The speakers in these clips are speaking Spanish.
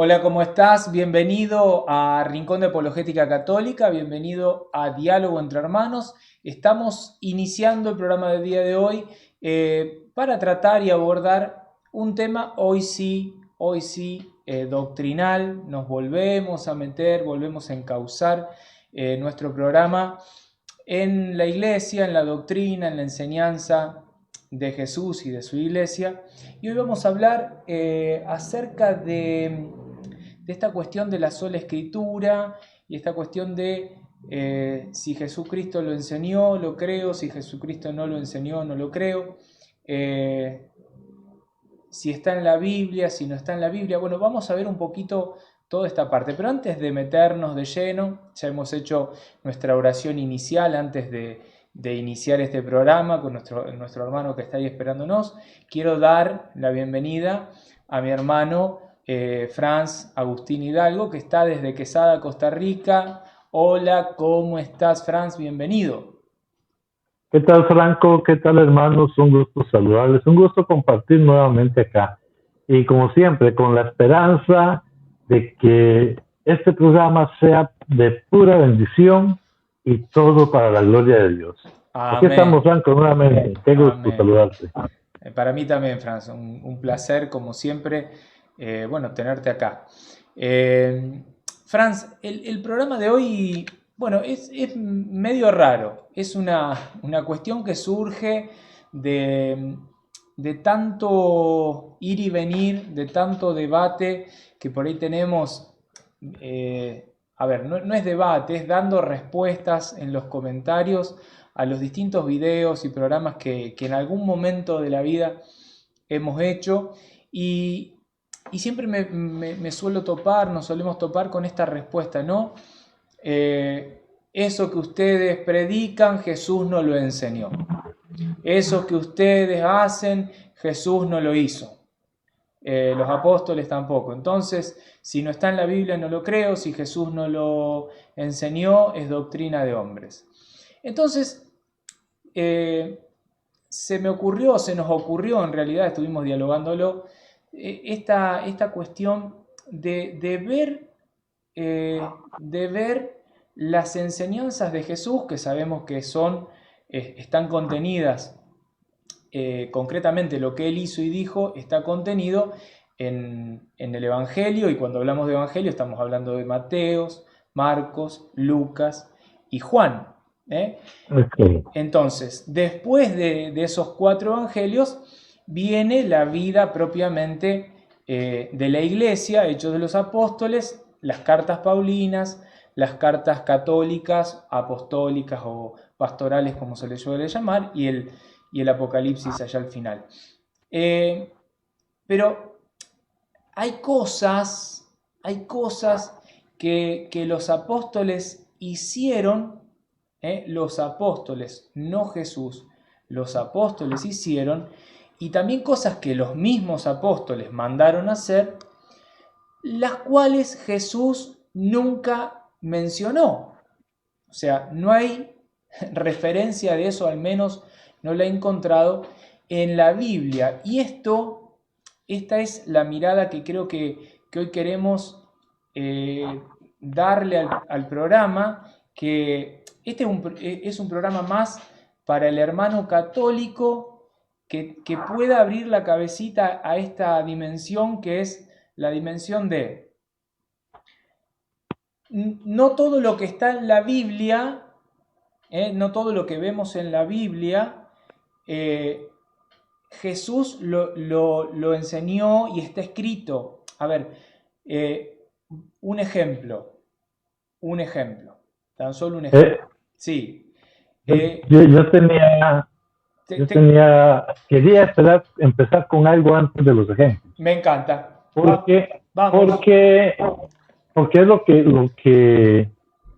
Hola, ¿cómo estás? Bienvenido a Rincón de Apologética Católica, bienvenido a Diálogo entre Hermanos. Estamos iniciando el programa del día de hoy para tratar y abordar un tema hoy sí, doctrinal. Nos volvemos a meter, volvemos a encauzar nuestro programa en la iglesia, en la doctrina, en la enseñanza de Jesús y de su iglesia. Y hoy vamos a hablar acerca de esta cuestión de la sola escritura y esta cuestión de si Jesucristo lo enseñó, lo creo, si Jesucristo no lo enseñó, no lo creo, si está en la Biblia, si no está en la Biblia. Bueno, vamos a ver un poquito toda esta parte, pero antes de meternos de lleno, ya hemos hecho nuestra oración inicial antes de iniciar este programa con nuestro hermano que está ahí esperándonos. Quiero dar la bienvenida a mi hermano Franz Agustín Hidalgo, que está desde Quesada, Costa Rica. Hola, ¿cómo estás, Franz? Bienvenido. ¿Qué tal, Franco? ¿Qué tal, hermanos? Un gusto saludarles, un gusto compartir nuevamente acá. Y como siempre, con la esperanza de que este programa sea de pura bendición y todo para la gloria de Dios. Amén. Aquí estamos, Franco, nuevamente. Qué gusto Amén. saludarte. Para mí también, Franz, un placer, como siempre, tenerte acá. Franz, el programa de hoy, bueno, es medio raro. Es una cuestión que surge de tanto ir y venir, de tanto debate que por ahí tenemos. No es debate, es dando respuestas en los comentarios a los distintos videos y programas que en algún momento de la vida hemos hecho y siempre nos solemos topar con esta respuesta, ¿no? Eso que ustedes predican, Jesús no lo enseñó. Eso que ustedes hacen, Jesús no lo hizo. Los apóstoles tampoco. Entonces, si no está en la Biblia, no lo creo. Si Jesús no lo enseñó, es doctrina de hombres. Entonces, se nos ocurrió, en realidad estuvimos dialogándolo, esta cuestión de ver las enseñanzas de Jesús, que sabemos que están contenidas, concretamente lo que él hizo y dijo está contenido en el Evangelio, y cuando hablamos de Evangelio estamos hablando de Mateo, Marcos, Lucas y Juan. Okay. Entonces, después de esos 4 evangelios, viene la vida propiamente de la iglesia, Hechos de los Apóstoles, las cartas paulinas, las cartas católicas, apostólicas o pastorales, como se les suele llamar, y el Apocalipsis allá al final. Pero hay cosas que los apóstoles hicieron. Los apóstoles, no Jesús, los apóstoles hicieron, y también cosas que los mismos apóstoles mandaron hacer, las cuales Jesús nunca mencionó. O sea, no hay referencia de eso, al menos no la he encontrado en la Biblia. Y esta es la mirada que creo que hoy queremos darle al programa, que este es un programa más para el hermano católico que pueda abrir la cabecita a esta dimensión que es la dimensión de no todo lo que está en la Biblia, no todo lo que vemos en la Biblia, Jesús lo enseñó y está escrito. A ver, un ejemplo, tan solo un ejemplo. Sí. Yo quería empezar con algo antes de los ejemplos. Me encanta. Vamos. Porque es lo que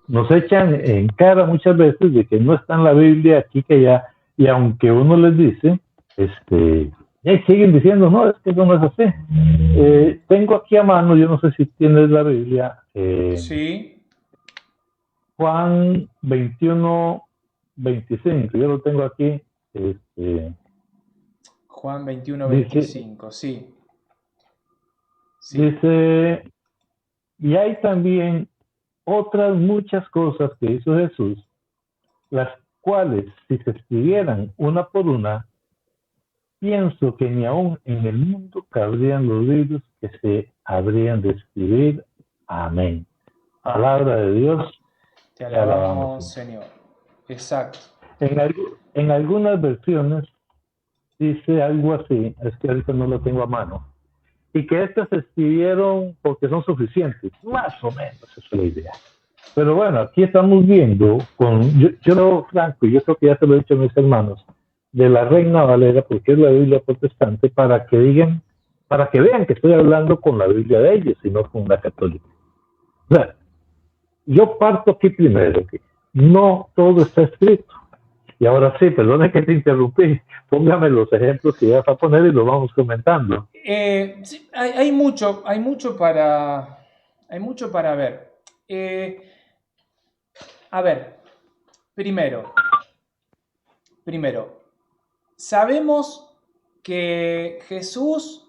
nos echan en cara muchas veces de que no está en la Biblia aquí que allá, y aunque uno les dice, y siguen diciendo, no, es que eso no es así. Tengo aquí a mano, yo no sé si tienes la Biblia, sí. Juan 21, 25, yo lo tengo aquí. Juan 21, 25, sí. Dice, y hay también otras muchas cosas que hizo Jesús, las cuales, si se escribieran una por una, pienso que ni aún en el mundo cabrían los libros que se habrían de escribir. Amén. Palabra de Dios. Te alabamos, Señor. Exacto. En algunas versiones dice algo así, es que ahorita no lo tengo a mano, y que estas se escribieron porque son suficientes, más o menos, esa es la idea. Pero bueno, aquí estamos viendo, yo Franco, yo creo que ya se lo he dicho a mis hermanos, de la Reina Valera, porque es la Biblia protestante, para que vean que estoy hablando con la Biblia de ellos y no con la católica. O sea, yo parto aquí primero, que no todo está escrito. Y ahora sí, perdone que te interrumpí, póngame los ejemplos que ya vas a poner y los vamos comentando. Sí, hay mucho para ver. A ver, primero, sabemos que Jesús,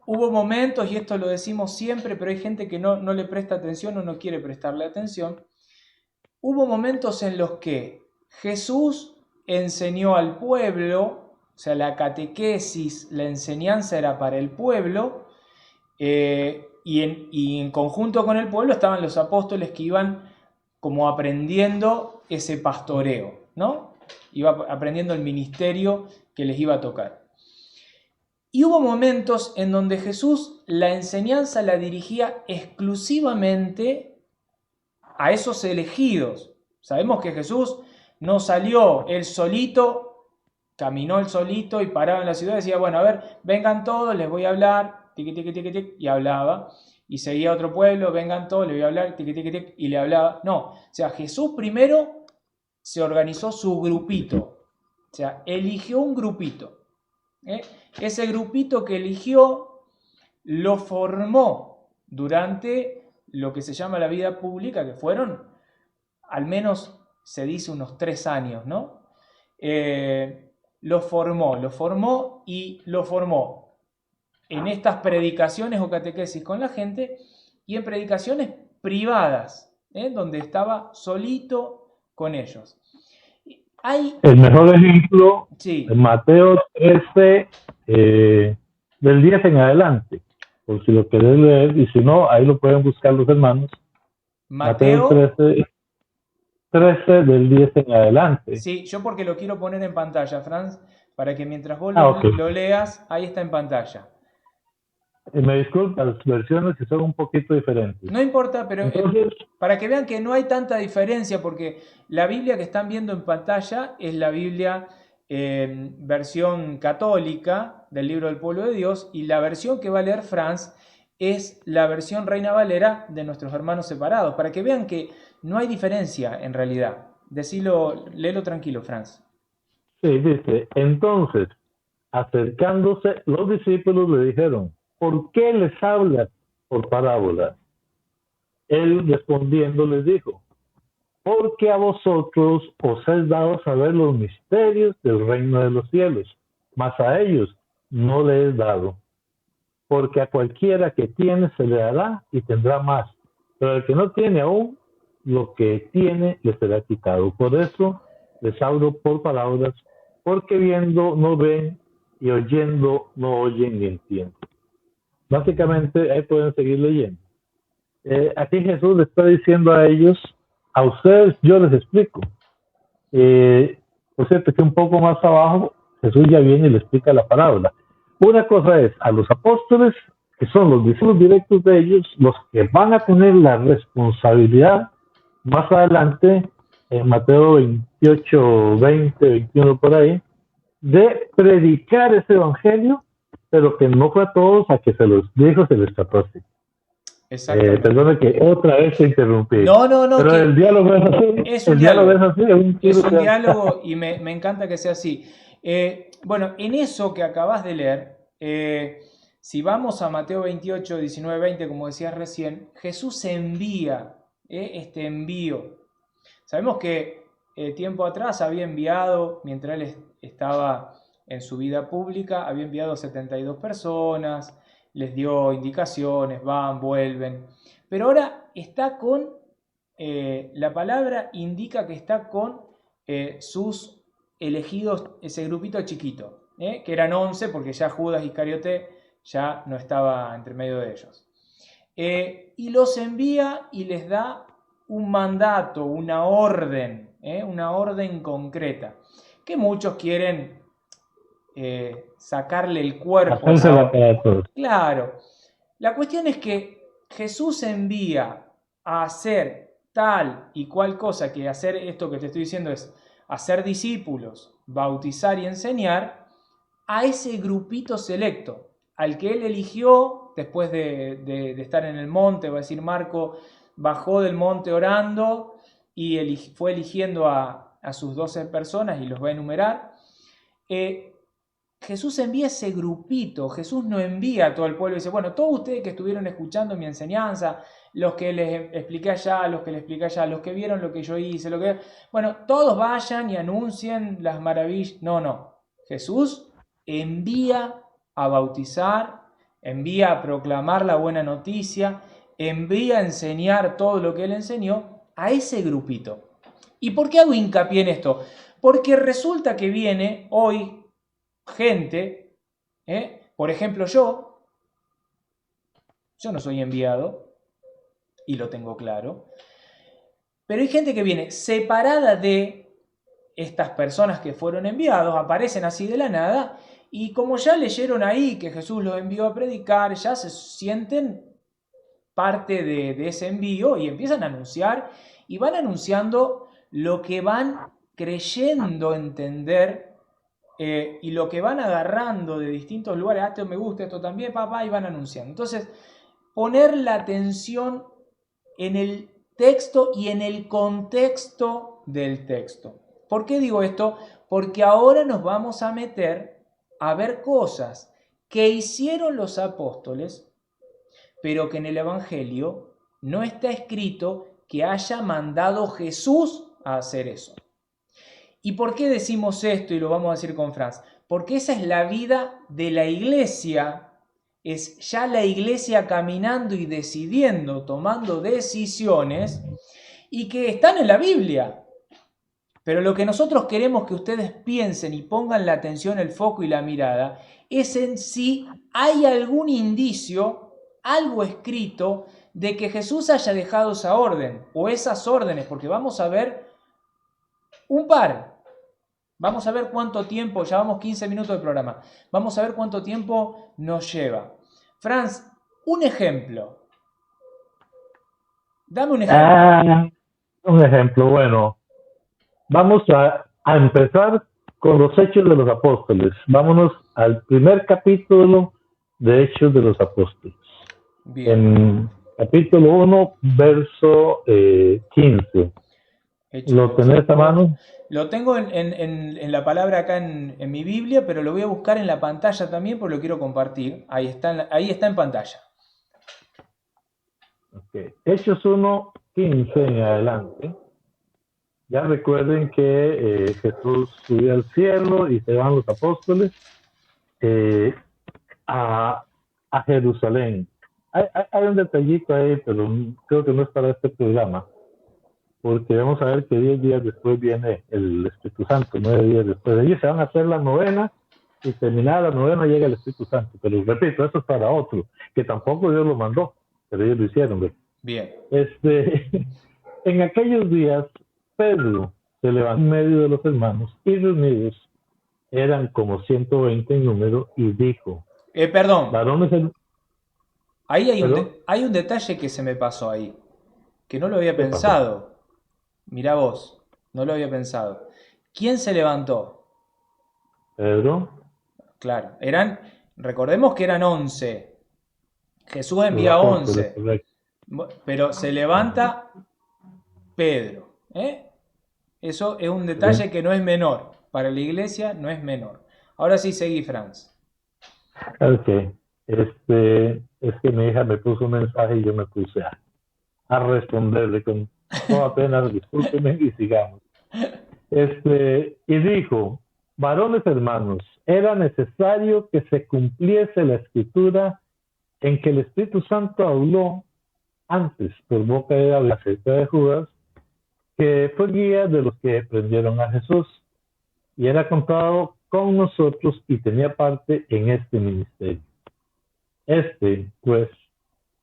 hubo momentos, y esto lo decimos siempre, pero hay gente que no le presta atención o no quiere prestarle atención, hubo momentos en los que Jesús enseñó al pueblo, o sea, la catequesis, la enseñanza era para el pueblo, y en conjunto con el pueblo estaban los apóstoles que iban como aprendiendo ese pastoreo, ¿no? Iba aprendiendo el ministerio que les iba a tocar. Y hubo momentos en donde Jesús la enseñanza la dirigía exclusivamente a esos elegidos. Sabemos que Jesús no salió él solito, caminó él solito y paraba en la ciudad y decía, bueno, a ver, vengan todos, les voy a hablar, tiqui, tiqui, tiqui, tiqui, y hablaba. Y seguía otro pueblo, vengan todos, les voy a hablar, tiqui, tiqui, tiqui, y le hablaba. No, o sea, Jesús primero se organizó su grupito, o sea, eligió un grupito. Ese grupito que eligió lo formó durante lo que se llama la vida pública, que fueron, al menos se dice, unos 3 años, ¿no? Lo formó en estas predicaciones o catequesis con la gente y en predicaciones privadas, donde estaba solito con ellos. El mejor ejemplo, sí. Mateo 13, del 10 en adelante, por si lo querés leer, y si no, ahí lo pueden buscar los hermanos. Mateo 13 del 10 en adelante. Sí, yo porque lo quiero poner en pantalla, Franz, para que mientras vos lo leas, ahí está en pantalla. Me disculpa, las versiones que son un poquito diferentes. No importa, pero entonces, para que vean que no hay tanta diferencia, porque la Biblia que están viendo en pantalla es la Biblia versión católica del Libro del Pueblo de Dios, y la versión que va a leer Franz es la versión Reina Valera de nuestros hermanos separados, para que vean que no hay diferencia en realidad. Léelo tranquilo, Franz. Sí, dice, entonces, Acercándose, los discípulos le dijeron, ¿por qué les hablas por parábolas? Él respondiendo les dijo, porque a vosotros os es dado saber los misterios del reino de los cielos, mas a ellos no les es dado. Porque a cualquiera que tiene se le dará y tendrá más, pero al que no tiene aún, lo que tiene le será quitado. Por eso les hablo por parábolas, porque viendo no ven y oyendo no oyen ni entienden. Básicamente, ahí pueden seguir leyendo. Aquí Jesús le está diciendo a ellos, a ustedes yo les explico. Por cierto, que un poco más abajo Jesús ya viene y le explica la parábola. Una cosa es a los apóstoles, que son los discípulos directos de ellos, los que van a tener la responsabilidad más adelante, en Mateo 28, 20, 21 por ahí, de predicar ese evangelio, pero que no fue a todos a que se los dijo, se les trató así. Perdone que otra vez se interrumpí. No, pero el diálogo es así. Es un diálogo y me encanta que sea así. Bueno, en eso que acabas de leer, si vamos a Mateo 28, 19, 20, como decías recién, Jesús envía este envío. Sabemos que tiempo atrás había enviado, mientras él estaba en su vida pública, había enviado 72 personas, les dio indicaciones, van, vuelven. Pero ahora está con, la palabra indica que está con sus elegidos, ese grupito chiquito, que eran 11, porque ya Judas Iscariote ya no estaba entre medio de ellos. Y los envía y les da un mandato, una orden concreta, que muchos quieren sacarle el cuerpo. Claro, la cuestión es que Jesús envía a hacer tal y cual cosa, que hacer esto que te estoy diciendo es hacer discípulos, bautizar y enseñar, a ese grupito selecto, al que él eligió después de estar en el monte. Va a decir Marco, bajó del monte orando y fue eligiendo a sus 12 personas y los va a enumerar. Jesús envía ese grupito. Jesús no envía a todo el pueblo y dice, bueno, todos ustedes que estuvieron escuchando mi enseñanza, los que les expliqué allá, los que les expliqué allá, los que vieron lo que yo hice, bueno, todos vayan y anuncien las maravillas. No. Jesús envía a bautizar, envía a proclamar la buena noticia, envía a enseñar todo lo que él enseñó a ese grupito. ¿Y por qué hago hincapié en esto? Porque resulta que viene hoy gente, por ejemplo yo no soy enviado y lo tengo claro, pero hay gente que viene separada de estas personas que fueron enviados, aparecen así de la nada y como ya leyeron ahí que Jesús los envió a predicar, ya se sienten parte de ese envío y empiezan a anunciar y van anunciando lo que van creyendo entender. Y lo que van agarrando de distintos lugares, esto me gusta, esto también, papá, y van anunciando. Entonces, poner la atención en el texto y en el contexto del texto. ¿Por qué digo esto? Porque ahora nos vamos a meter a ver cosas que hicieron los apóstoles, pero que en el Evangelio no está escrito que haya mandado Jesús a hacer eso. ¿Y por qué decimos esto? Y lo vamos a decir con Franz. Porque esa es la vida de la iglesia. Es ya la iglesia caminando y decidiendo, tomando decisiones, y que están en la Biblia. Pero lo que nosotros queremos que ustedes piensen y pongan la atención, el foco y la mirada, es en si hay algún indicio, algo escrito, de que Jesús haya dejado esa orden, o esas órdenes, porque vamos a ver un par. Vamos a ver cuánto tiempo, ya vamos 15 minutos de programa, vamos a ver cuánto tiempo nos lleva. Franz, un ejemplo. Dame un ejemplo. Un ejemplo, bueno. Vamos a empezar con los Hechos de los Apóstoles. Vámonos al primer capítulo de Hechos de los Apóstoles. Bien. En capítulo 1, verso 15. Hechos de ¿Lo los tenés a Apóstoles. mano? Lo tengo en la palabra acá en mi Biblia, pero lo voy a buscar en la pantalla también porque lo quiero compartir. Ahí está en pantalla. Okay. Hechos 1:15 en adelante. Ya recuerden que Jesús subió al cielo y se van los apóstoles eh, a, a Jerusalén. Hay un detallito ahí, pero creo que no es para este programa, porque vamos a ver que 10 días después viene el Espíritu Santo, 9 días después. Ellos se van a hacer la novena y terminada la novena llega el Espíritu Santo. Pero repito, eso es para otro, que tampoco Dios lo mandó, pero ellos lo hicieron. ¿Ves? Bien. En aquellos días, Pedro se levantó en medio de los hermanos y reunidos eran como 120 en número y dijo, Perdón, varones, ahí perdón, hay un detalle que se me pasó ahí, que no lo había ¿qué pasó? pensado. Mirá vos, no lo había pensado. ¿Quién se levantó? Pedro, Claro, recordemos que eran 11. Jesús los envía apóstoles, 11, correcto. pero se levanta Pedro. Eso es un Bien. detalle que no es menor. Para la iglesia no es menor. Ahora sí, seguí, Franz. Ok, es que mi hija me puso un mensaje y yo me puse a responderle con toda pena, discúlpeme y sigamos. Y dijo, varones hermanos, era necesario que se cumpliese la escritura en que el Espíritu Santo habló antes por boca de David acerca de Judas, que fue guía de los que prendieron a Jesús y era contado con nosotros y tenía parte en este ministerio. Pues,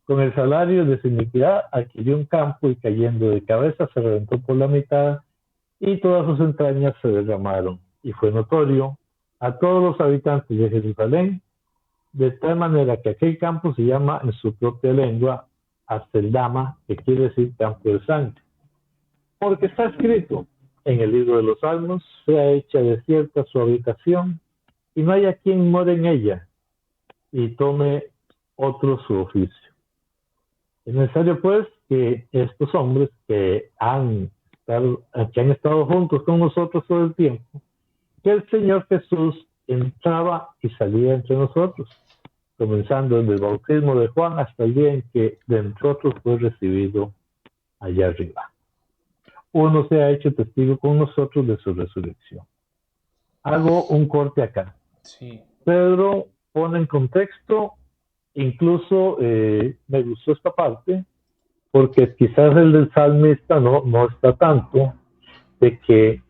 con el salario de su iniquidad adquirió un campo y cayendo de cabeza se reventó por la mitad y todas sus entrañas se derramaron. Y fue notorio a todos los habitantes de Jerusalén, de tal manera que aquel campo se llama en su propia lengua Aceldama, que quiere decir campo de sangre. Porque está escrito en el libro de los Salmos, sea hecha desierta su habitación y no haya quien more en ella y tome otro su oficio. Es necesario, pues, que estos hombres que han estado juntos con nosotros todo el tiempo, que el Señor Jesús entraba y salía entre nosotros, comenzando desde el bautismo de Juan hasta el día en que de nosotros fue recibido allá arriba. Uno se ha hecho testigo con nosotros de su resurrección. Hago un corte acá. Sí. Pedro pone en contexto, incluso me gustó esta parte, porque quizás el del salmista no está tanto, de que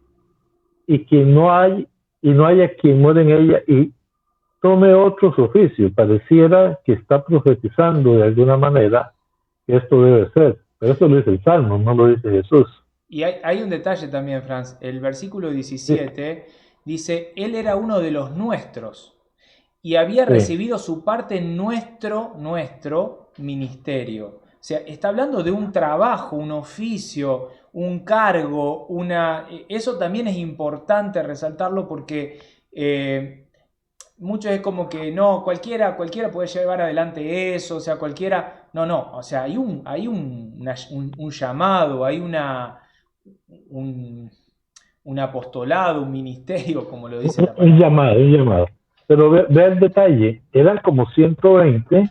no haya quien muera en ella y tome otro su oficio. Pareciera que está profetizando de alguna manera que esto debe ser, pero eso lo dice el Salmo, no lo dice Jesús. Y hay un detalle también, Franz. El versículo Sí, 17 dice, Él era uno de los nuestros y había sí. recibido su parte en nuestro ministerio. O sea, está hablando de un trabajo, un oficio, un cargo, eso también es importante resaltarlo porque muchos es como que no, cualquiera puede llevar adelante eso, o sea, cualquiera, no, o sea, hay un llamado, hay un apostolado, un ministerio, como lo dice la Un palabra. llamado, un llamado. Pero ve el detalle, eran como 120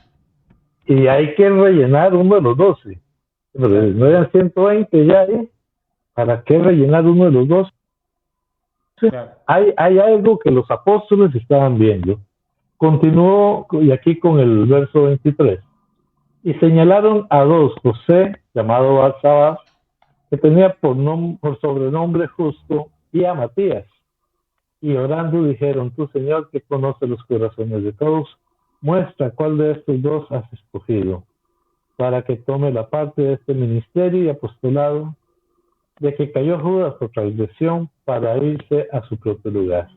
y hay que rellenar uno de los 12. Pero Claro, no eran 120 ya, ¿para qué rellenar uno de los 12? claro. Hay algo que los apóstoles estaban viendo. Continuó y aquí con el verso 23. Y señalaron a dos, José, llamado Barsabás, que tenía por sobrenombre Justo, y a Matías. Y orando dijeron, tú Señor que conoces los corazones de todos, muestra cuál de estos dos has escogido, para que tome la parte de este ministerio y apostolado, de que cayó Judas por transgresión para irse a su propio lugar.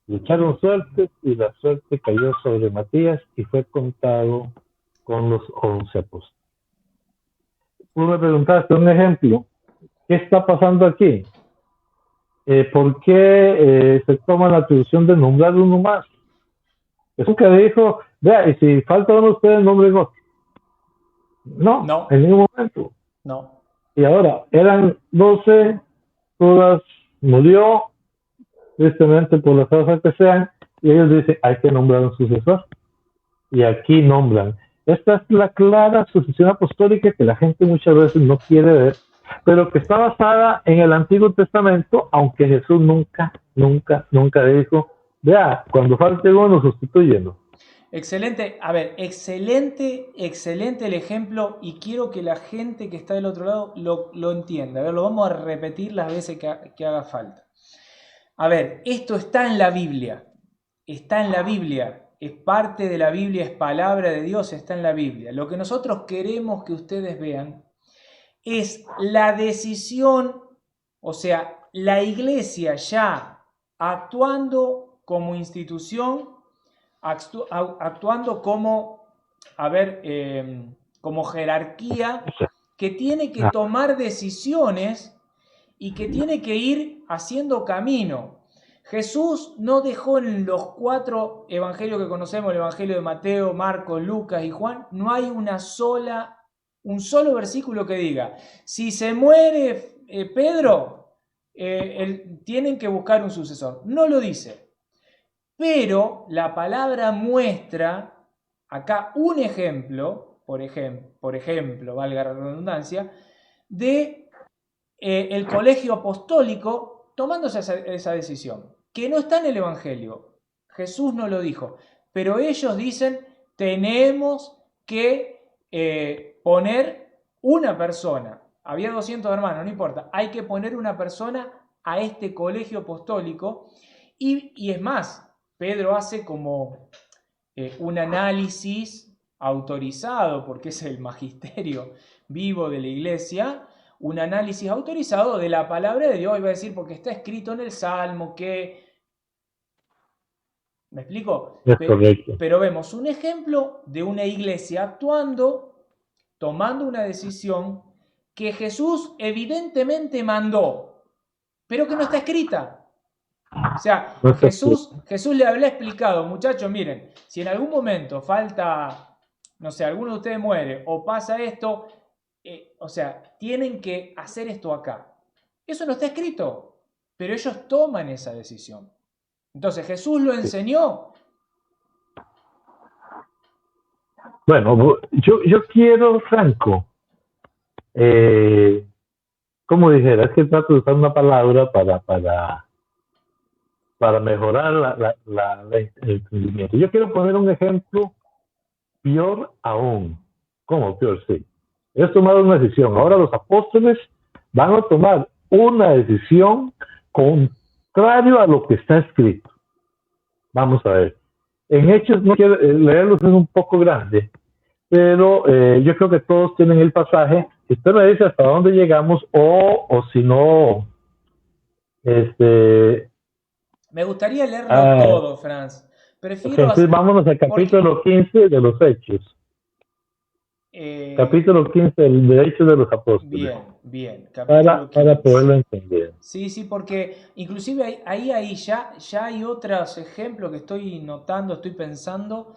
Le echaron suerte y la suerte cayó sobre Matías y fue contado con los 11 apóstoles. Tú me preguntaste un ejemplo. ¿Qué está pasando aquí? ¿Por qué se toma la atribución de nombrar uno más? Eso que dijo, vea, y si falta uno, ustedes nombren otro. No, No, en ningún momento. no, Y ahora, eran 12 Judas murió, tristemente por las causas que sean, y ellos dicen, hay que nombrar un sucesor. Y aquí nombran. Esta es la clara sucesión apostólica que la gente muchas veces no quiere ver, pero que está basada en el Antiguo Testamento, aunque Jesús nunca dijo, vea, cuando falte uno, sustituyendo. Excelente, a ver, excelente el ejemplo y quiero que la gente que está del otro lado lo entienda. A ver, lo vamos a repetir las veces que haga falta. A ver, esto está en la Biblia, es parte de la Biblia, es palabra de Dios, está en la Biblia. Lo que nosotros queremos que ustedes vean es la decisión, o sea, la iglesia ya actuando como institución, actuando como, como jerarquía que tiene que tomar decisiones y que tiene que ir haciendo camino. Jesús no dejó en los 4 evangelios que conocemos, el evangelio de Mateo, Marcos, Lucas y Juan, no hay un solo versículo que diga, si se muere Pedro, tienen que buscar un sucesor. No lo dice. Pero la palabra muestra acá un ejemplo, por ejemplo, valga la redundancia, de el colegio apostólico tomándose esa decisión, que no está en el Evangelio. Jesús no lo dijo, pero ellos dicen, tenemos que poner una persona. Había 200 hermanos, no importa, hay que poner una persona a este colegio apostólico y es más, Pedro hace como un análisis autorizado, porque es el magisterio vivo de la iglesia, un análisis autorizado de la palabra de Dios, iba a decir, porque está escrito en el Salmo que... ¿Me explico? Es correcto. Pero vemos un ejemplo de una iglesia actuando, tomando una decisión que Jesús evidentemente mandó, pero que no está escrita. O sea, Jesús le había explicado, muchachos, miren, si en algún momento falta, no sé, alguno de ustedes muere o pasa esto, o sea, tienen que hacer esto acá. Eso no está escrito, pero ellos toman esa decisión. Entonces, ¿Jesús lo enseñó? Bueno, yo quiero, Franco, como dijera, es que trato de usar una palabra para mejorar el entendimiento. Yo quiero poner un ejemplo peor aún. ¿Cómo peor? Sí. Es tomar una decisión. Ahora los apóstoles van a tomar una decisión contrario a lo que está escrito. Vamos a ver. En Hechos, no quiero leerlos, es un poco grande, pero yo creo que todos tienen el pasaje. Usted me dice hasta dónde llegamos o si no, me gustaría leerlo todo, Franz. Prefiero entonces vámonos al capítulo 15 de los Hechos. Capítulo 15 de Hechos de los Apóstoles. Bien. Para poderlo entender. Sí, porque inclusive ahí ya hay otros ejemplos que estoy notando, estoy pensando,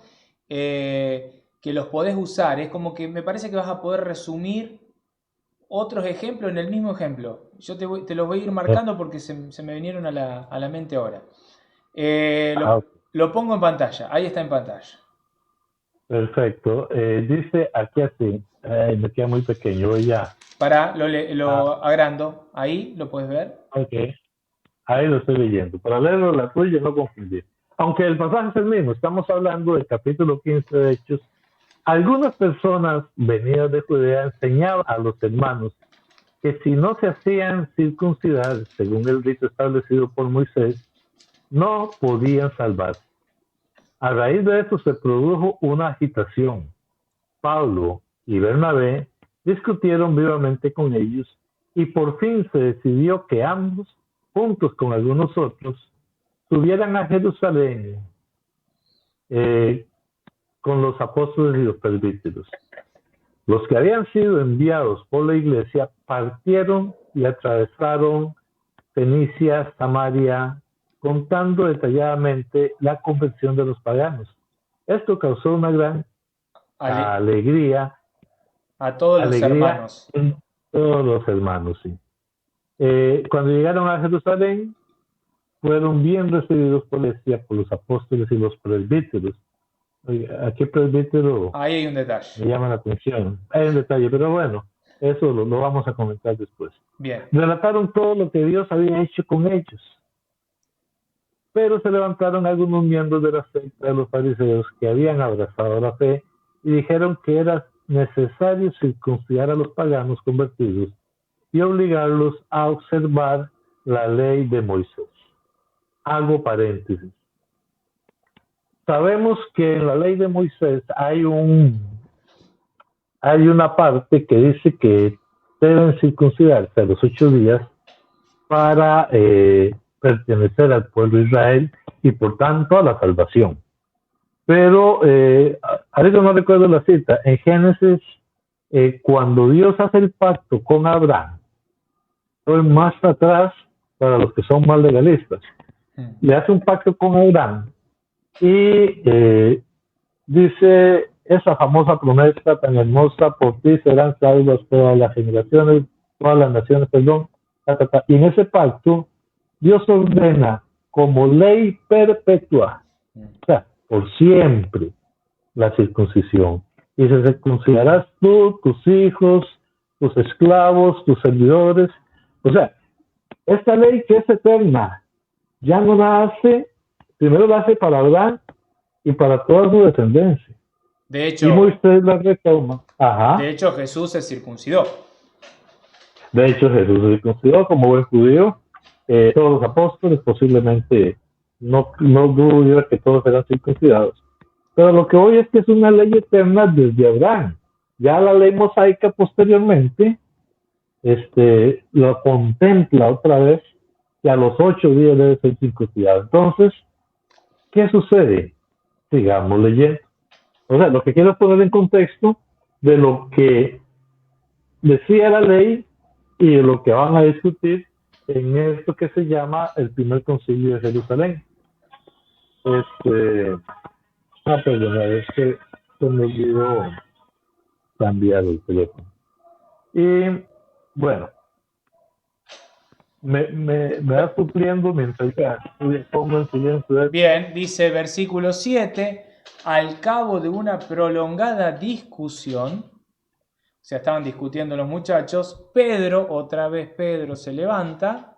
que los podés usar. Es como que me parece que vas a poder resumir otros ejemplos en el mismo ejemplo. Yo te los voy a ir marcando porque se me vinieron a la mente ahora. Lo pongo en pantalla, ahí está en pantalla. Perfecto. Dice aquí así, me queda muy pequeño, voy ya. Lo agrando, ahí lo puedes ver. Ok, ahí lo estoy leyendo. Para leerlo la tuya no confundir. Aunque el pasaje es el mismo, estamos hablando del capítulo 15 de Hechos. Algunas personas venidas de Judea enseñaban a los hermanos que si no se hacían circuncidar, según el rito establecido por Moisés, no podían salvarse. A raíz de esto se produjo una agitación. Pablo y Bernabé discutieron vivamente con ellos y por fin se decidió que ambos, juntos con algunos otros, subieran a Jerusalén con los apóstoles y los presbíteros. Los que habían sido enviados por la iglesia partieron y atravesaron Fenicia, Samaria, contando detalladamente la conversión de los paganos. Esto causó una gran alegría a todos los hermanos. En todos los hermanos, sí. Cuando llegaron a Jerusalén, fueron bien recibidos por los apóstoles y los presbíteros. ¿A qué presbítero? Ahí hay un Me detalle. llama la atención. Hay un detalle, pero bueno, eso lo vamos a comentar después. Bien. Relataron todo lo que Dios había hecho con ellos. Pero se levantaron algunos miembros de la secta de los fariseos que habían abrazado la fe y dijeron que era necesario circuncidar a los paganos convertidos y obligarlos a observar la ley de Moisés. Hago paréntesis. Sabemos que en la ley de Moisés hay una parte que dice que deben circuncidarse a los 8 días para pertenecer al pueblo de Israel y por tanto a la salvación. Pero ahorita no recuerdo la cita. En Génesis, cuando Dios hace el pacto con Abraham, estoy más atrás para los que son más legalistas, le hace un pacto con Abraham y dice esa famosa promesa tan hermosa: por ti serán salvas todas las generaciones, todas las naciones, perdón. Y en ese pacto Dios ordena como ley perpetua, o sea, por siempre, la circuncisión. Y se circuncidarás tú, tus hijos, tus esclavos, tus servidores. O sea, esta ley que es eterna, ya no la hace, primero la hace para Abraham y para toda su descendencia. De Y hecho, Moisés la retoma. Ajá. de hecho, Jesús se circuncidó. De hecho, Jesús se circuncidó como buen judío. Todos los apóstoles, posiblemente, no dudo yo que todos eran circuncidados. Pero lo que hoy es que es una ley eterna desde Abraham. Ya la ley mosaica posteriormente lo contempla otra vez, que a los 8 días debe ser circuncidado. Entonces, ¿qué sucede? Sigamos leyendo. O sea, lo que quiero poner en contexto de lo que decía la ley y de lo que van a discutir en esto que se llama el primer concilio de Jerusalén. Perdón, es que se me olvidó cambiar el teléfono. Y bueno, me va supliendo mientras pongo en silencio. Bien, dice versículo 7, al cabo de una prolongada discusión, o sea, estaban discutiendo los muchachos, otra vez Pedro se levanta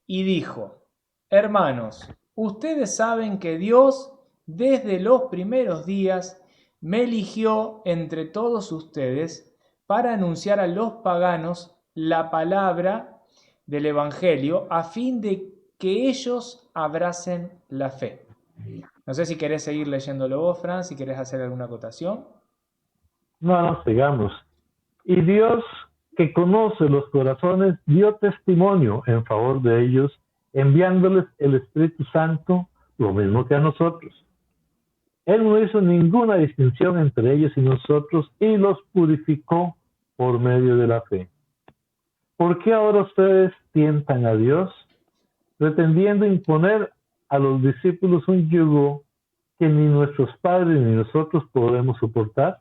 y dijo: hermanos, ustedes saben que Dios desde los primeros días me eligió entre todos ustedes para anunciar a los paganos la palabra del Evangelio a fin de que ellos abracen la fe. No sé si querés seguir leyéndolo vos, Fran, si querés hacer alguna acotación. No, sigamos. Y Dios, que conoce los corazones, dio testimonio en favor de ellos, enviándoles el Espíritu Santo, lo mismo que a nosotros. Él no hizo ninguna distinción entre ellos y nosotros y los purificó por medio de la fe. ¿Por qué ahora ustedes tientan a Dios, pretendiendo imponer a los discípulos un yugo que ni nuestros padres ni nosotros podemos soportar?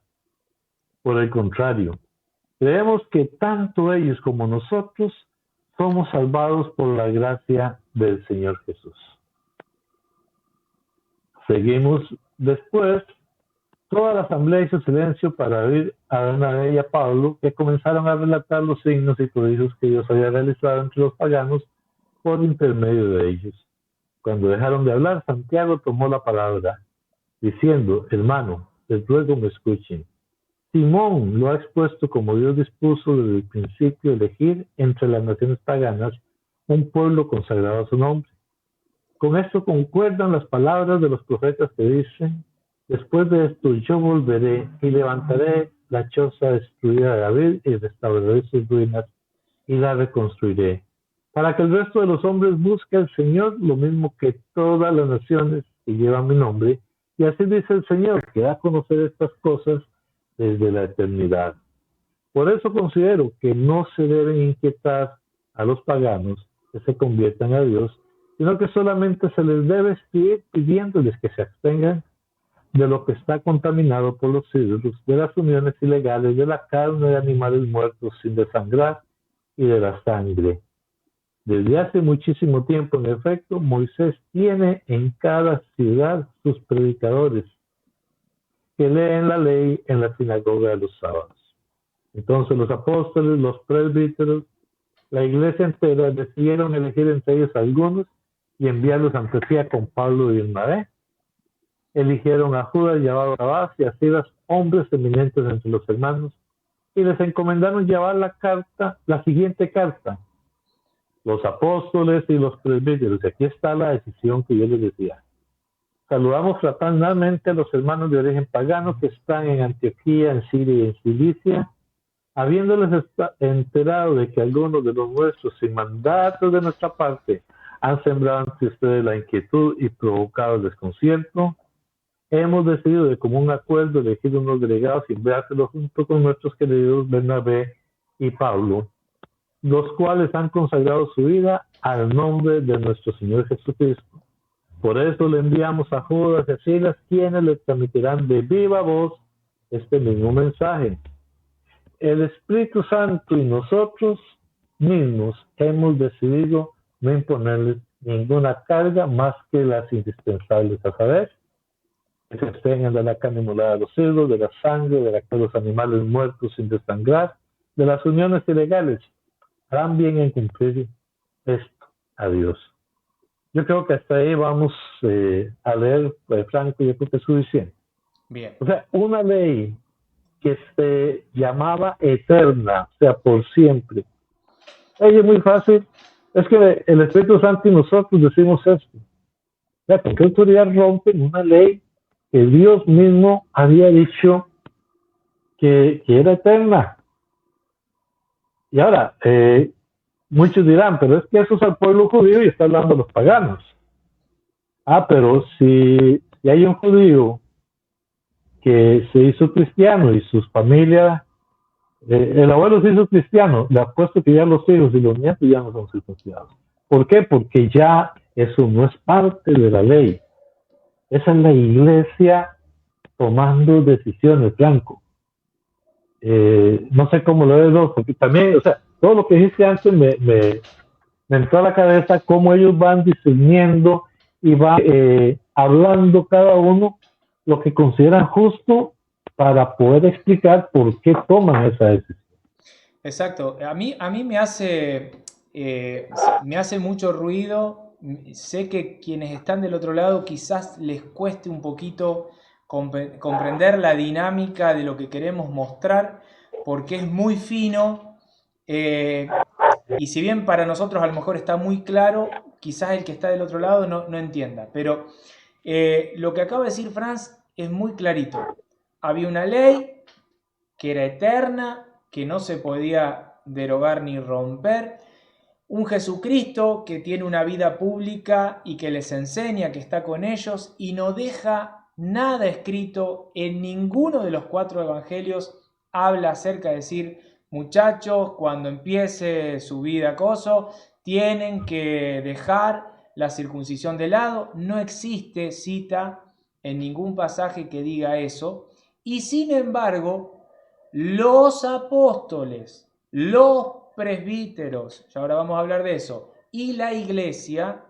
Por el contrario, creemos que tanto ellos como nosotros somos salvados por la gracia del Señor Jesús. Seguimos después. Toda la asamblea hizo silencio para oír a Bernabé y a Pablo, que comenzaron a relatar los signos y prodigios que Dios había realizado entre los paganos por intermedio de ellos. Cuando dejaron de hablar, Santiago tomó la palabra, diciendo: hermano, les ruego me escuchen. Simón lo ha expuesto como Dios dispuso desde el principio elegir entre las naciones paganas un pueblo consagrado a su nombre. Con esto concuerdan las palabras de los profetas que dicen: después de esto yo volveré y levantaré la choza destruida de David y restauraré sus ruinas y la reconstruiré, para que el resto de los hombres busque al Señor, lo mismo que todas las naciones que llevan mi nombre. Y así dice el Señor, que da a conocer estas cosas desde la eternidad. Por eso considero que no se deben inquietar a los paganos que se conviertan a Dios, sino que solamente se les debe escribir pidiéndoles que se abstengan de lo que está contaminado por los ídolos, de las uniones ilegales, de la carne de animales muertos sin desangrar y de la sangre. Desde hace muchísimo tiempo, en efecto, Moisés tiene en cada ciudad sus predicadores que leen la ley en la sinagoga de los sábados. Entonces los apóstoles, los presbíteros, la iglesia entera decidieron elegir entre ellos algunos y enviarlos ante sí con Pablo y Bernabé. Eligieron a Judas y a Barrabás y a Silas, hombres eminentes entre los hermanos, y les encomendaron llevar la siguiente carta: los apóstoles y los presbíteros. Y aquí está la decisión que yo les decía. Saludamos fraternalmente a los hermanos de origen pagano que están en Antioquía, en Siria y en Cilicia, habiéndoles enterado de que algunos de los nuestros, sin mandato de nuestra parte, han sembrado ante ustedes la inquietud y provocado el desconcierto. Hemos decidido de común acuerdo elegir unos delegados y enviárselos junto con nuestros queridos Bernabé y Pablo, los cuales han consagrado su vida al nombre de nuestro Señor Jesucristo. Por eso le enviamos a Judas y a Silas, quienes les transmitirán de viva voz este mismo mensaje. El Espíritu Santo y nosotros mismos hemos decidido no imponerles ninguna carga más que las indispensables, a saber, que se abstengan de la carne inmolada de los ídolos, de la sangre, de los animales muertos sin desangrar, de las uniones ilegales. Harán bien en cumplir esto a Dios. Yo creo que hasta ahí vamos a leer, Franco, yo creo que es suficiente. Bien. O sea, una ley que se llamaba eterna, o sea, por siempre. Ella es muy fácil. Es que el Espíritu Santo y nosotros decimos esto. O sea, ¿con qué autoridad rompen una ley que Dios mismo había dicho que era eterna? Y ahora, muchos dirán, pero es que eso es al pueblo judío y está hablando de los paganos. Pero si hay un judío que se hizo cristiano y sus familias, el abuelo se hizo cristiano, le apuesto que ya los hijos y los nietos ya no son circuncidados. ¿Por qué? Porque ya eso no es parte de la ley. Esa es la iglesia tomando decisiones, Franco. No sé cómo lo ves vos, porque también, o sea, todo lo que dijiste antes me entró a la cabeza cómo ellos van discerniendo y van hablando cada uno lo que consideran justo para poder explicar por qué toman esa decisión. Exacto. A mí me hace mucho ruido. Sé que quienes están del otro lado quizás les cueste un poquito comprender la dinámica de lo que queremos mostrar, porque es muy fino. Y si bien para nosotros a lo mejor está muy claro, quizás el que está del otro lado no entienda. Pero lo que acaba de decir Franz es muy clarito. Había una ley que era eterna, que no se podía derogar ni romper. Un Jesucristo que tiene una vida pública y que les enseña, que está con ellos y no deja nada escrito en ninguno de los 4 evangelios. Habla acerca de decir, muchachos, cuando empiece su vida acoso, tienen que dejar la circuncisión de lado. No existe cita en ningún pasaje que diga eso. Y sin embargo, los apóstoles, los presbíteros, y ahora vamos a hablar de eso, y la iglesia,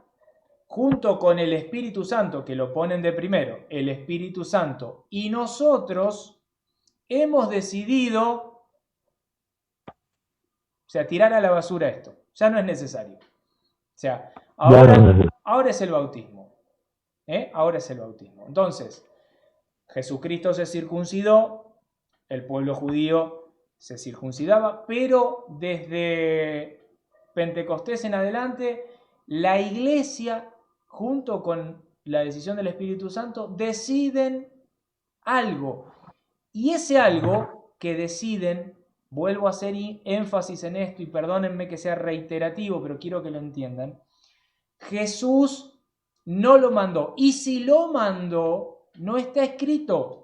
junto con el Espíritu Santo, que lo ponen de primero, el Espíritu Santo, y nosotros hemos decidido, o sea, tirar a la basura esto. Ya no es necesario. O sea, ahora es el bautismo. Ahora es el bautismo. Entonces, Jesucristo se circuncidó, el pueblo judío se circuncidaba, pero desde Pentecostés en adelante, la iglesia, junto con la decisión del Espíritu Santo, deciden algo. Y ese algo que deciden, vuelvo a hacer énfasis en esto y perdónenme que sea reiterativo, pero quiero que lo entiendan, Jesús no lo mandó. Y si lo mandó, no está escrito.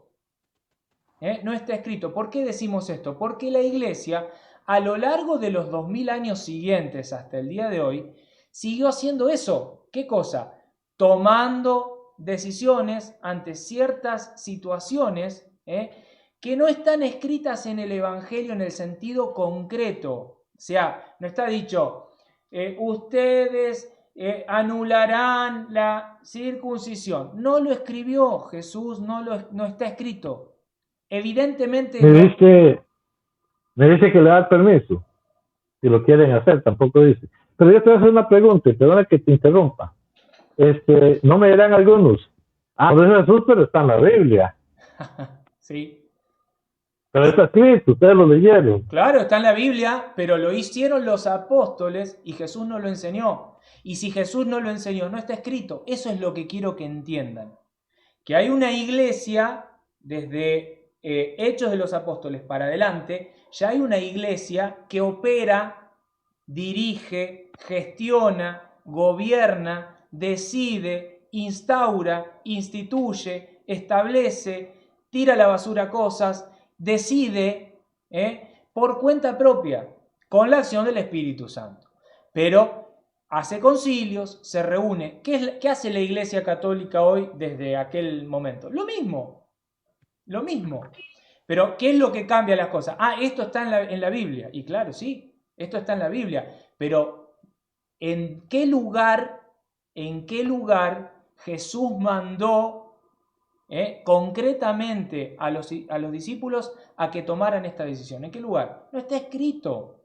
No está escrito. ¿Por qué decimos esto? Porque la iglesia, a lo largo de los 2000 años siguientes hasta el día de hoy, siguió haciendo eso. ¿Qué cosa? Tomando decisiones ante ciertas situaciones que no están escritas en el Evangelio en el sentido concreto. O sea, no está dicho, ustedes anularán la circuncisión. No lo escribió Jesús, no está escrito. Evidentemente Me dice que le da el permiso, si lo quieren hacer, tampoco dice. Pero yo te voy a hacer una pregunta, perdona que te interrumpa. No me dirán algunos, no es Jesús, pero está en la Biblia. Sí. Pero está escrito, ustedes lo leyeron. Claro, está en la Biblia, pero lo hicieron los apóstoles y Jesús no lo enseñó. Y si Jesús no lo enseñó, no está escrito. Eso es lo que quiero que entiendan. Que hay una iglesia, desde Hechos de los Apóstoles para adelante, ya hay una iglesia que opera, dirige, gestiona, gobierna, decide, instaura, instituye, establece, tira a la basura cosas, decide por cuenta propia, con la acción del Espíritu Santo. Pero hace concilios, se reúne. ¿Qué hace la Iglesia Católica hoy desde aquel momento? Lo mismo. Pero ¿qué es lo que cambia las cosas? Esto está en la Biblia. Y claro, sí, esto está en la Biblia. Pero ¿en qué lugar Jesús mandó concretamente a los discípulos a que tomaran esta decisión? ¿En qué lugar? No está escrito.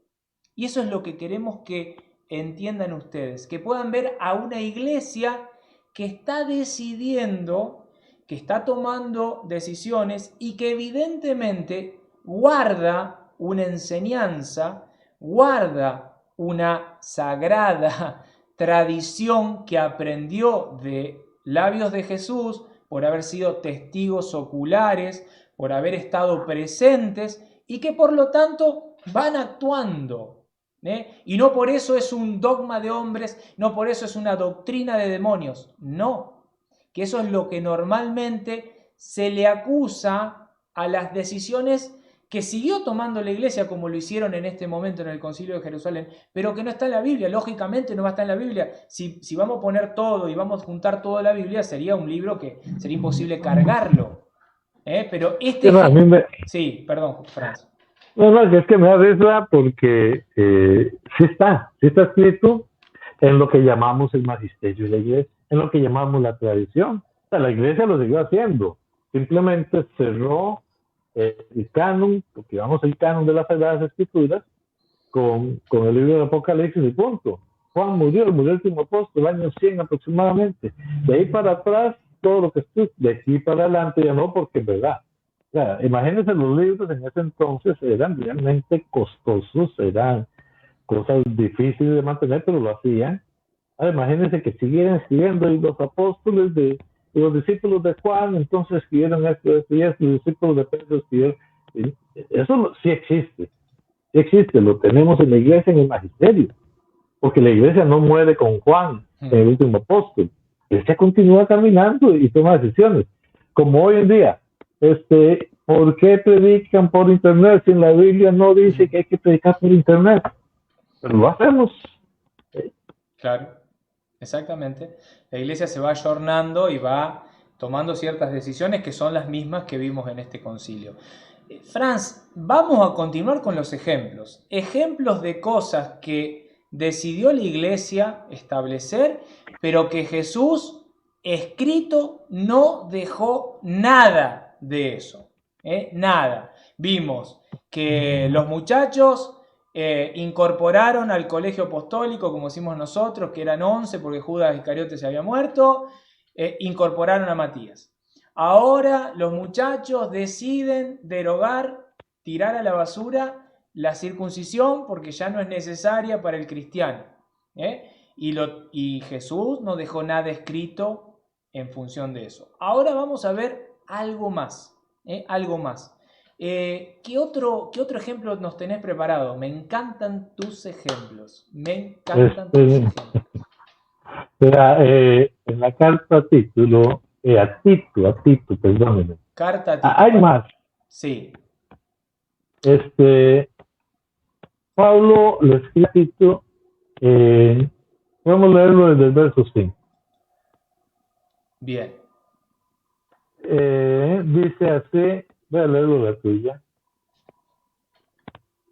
Y eso es lo que queremos que entiendan ustedes, que puedan ver a una iglesia que está decidiendo, que está tomando decisiones y que evidentemente guarda una enseñanza, guarda una sagrada tradición que aprendió de labios de Jesús por haber sido testigos oculares, por haber estado presentes y que por lo tanto van actuando. Y no por eso es un dogma de hombres, no por eso es una doctrina de demonios, no, que eso es lo que normalmente se le acusa a las decisiones que siguió tomando la iglesia como lo hicieron en este momento en el Concilio de Jerusalén, pero que no está en la Biblia. Lógicamente no va a estar en la Biblia. Si vamos a poner todo y vamos a juntar toda la Biblia, sería un libro que sería imposible cargarlo. Pero este... Sí, perdón, Franz. No, es que me da risa porque sí está escrito en lo que llamamos el magisterio de la iglesia, en lo que llamamos la tradición. O sea, la iglesia lo siguió haciendo, simplemente cerró el canon, porque llamamos el canon de las Sagradas Escrituras, con el libro del Apocalipsis y punto. Juan murió el último apóstol, el año 100 aproximadamente. De ahí para atrás, todo lo que estoy, de aquí para adelante ya no, porque es verdad. O sea, imagínense, los libros en ese entonces eran realmente costosos, eran cosas difíciles de mantener, pero lo hacían. Imagínense que siguieran escribiendo y los apóstoles de los discípulos de Juan, entonces escribieron esto, y los discípulos de Pedro escribieron. Eso sí existe, lo tenemos en la iglesia, en el magisterio, porque la iglesia no muere con Juan, el último apóstol. La iglesia continúa caminando y toma decisiones, como hoy en día. ¿Por qué predican por internet si en la Biblia no dice que hay que predicar por internet? Pero lo hacemos. Claro, exactamente. La iglesia se va ayornando y va tomando ciertas decisiones que son las mismas que vimos en este concilio. Franz, vamos a continuar con los ejemplos. Ejemplos de cosas que decidió la iglesia establecer, pero que Jesús escrito no dejó nada de eso. Nada. Vimos que los muchachos incorporaron al colegio apostólico, como decimos nosotros, que eran 11 porque Judas Iscariote se había muerto, incorporaron a Matías. Ahora los muchachos deciden derogar, tirar a la basura la circuncisión porque ya no es necesaria para el cristiano. Y Jesús no dejó nada escrito en función de eso. Ahora vamos a ver algo más. Algo más. ¿Qué otro ejemplo nos tenés preparado? Me encantan tus ejemplos. Me encantan tus ejemplos. En la carta a Tito, perdónenme. Carta a Tito. Hay más. Sí. Pablo le escribe a Tito, vamos a leerlo desde el verso 5. Bien. Dice así, voy a leerlo la tuya.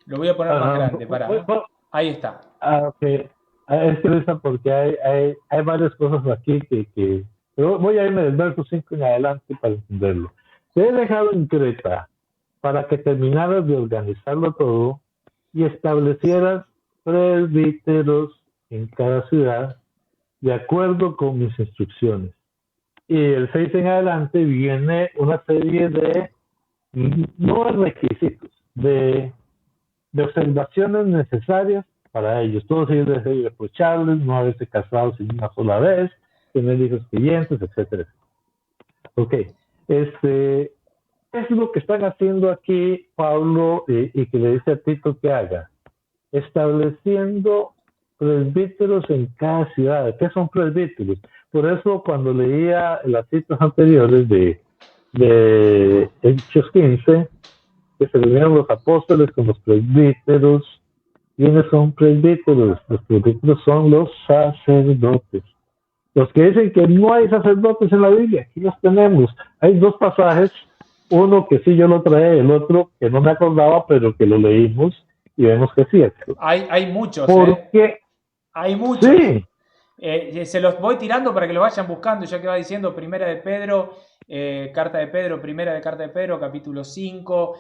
Lo voy a poner más grande, para. Ahí está. Okay. Es curioso porque hay varias cosas aquí pero voy a irme del verso 5 en adelante para entenderlo. Te he dejado en Creta para que terminaras de organizarlo todo y establecieras presbíteros en cada ciudad de acuerdo con mis instrucciones. Y el 6 en adelante viene una serie de, no de requisitos, de observaciones necesarias para ellos. Todos ellos deben ser irreprochables, no haberse casado sin una sola vez, tener hijos creyentes, etcétera. Ok, es lo que están haciendo aquí Pablo y que le dice a Tito que haga, estableciendo presbíteros en cada ciudad. ¿Qué son presbíteros? Por eso cuando leía las citas anteriores de Hechos 15, que se reunieron los apóstoles con los presbíteros. ¿Quiénes son presbíteros? Los presbíteros son los sacerdotes. Los que dicen que no hay sacerdotes en la Biblia, aquí los tenemos. Hay dos pasajes, uno que sí yo lo traje, el otro que no me acordaba, pero que lo leímos y vemos que es cierto. Hay muchos, Porque hay muchos. sí, se los voy tirando para que lo vayan buscando, ya que va diciendo Primera de Pedro, Carta de Pedro, Primera de Carta de Pedro, capítulo 5,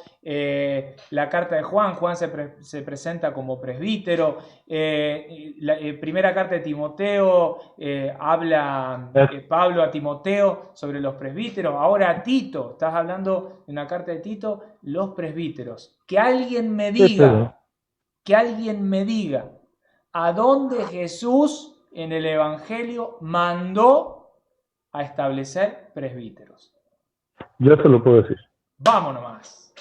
la Carta de Juan, Juan se presenta como presbítero, Primera Carta de Timoteo, habla Pablo a Timoteo sobre los presbíteros, ahora a Tito, estás hablando de una carta de Tito, los presbíteros. Que alguien me diga, ¿a dónde Jesús en el Evangelio mandó a establecer presbíteros? yo se lo puedo decir. Vamos nomás.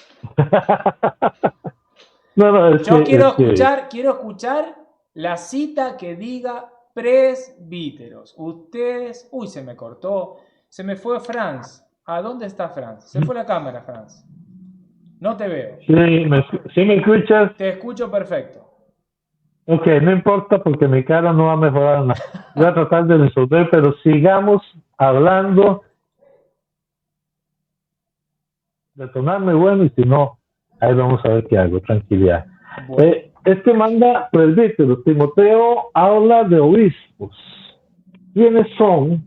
Yo quiero escuchar la cita que diga presbíteros. Ustedes, se me cortó, se me fue Franz. ¿A dónde está Franz? Se fue la cámara, Franz. No te veo. ¿Sí me escuchas? Te escucho perfecto. Ok, no importa porque mi cara no va a mejorar nada. Voy a tratar de resolver, pero sigamos hablando. Detonarme bueno y si no, ahí vamos a ver qué hago, tranquilidad. Bueno. Este manda presbíteros. Timoteo habla de obispos. ¿Quiénes son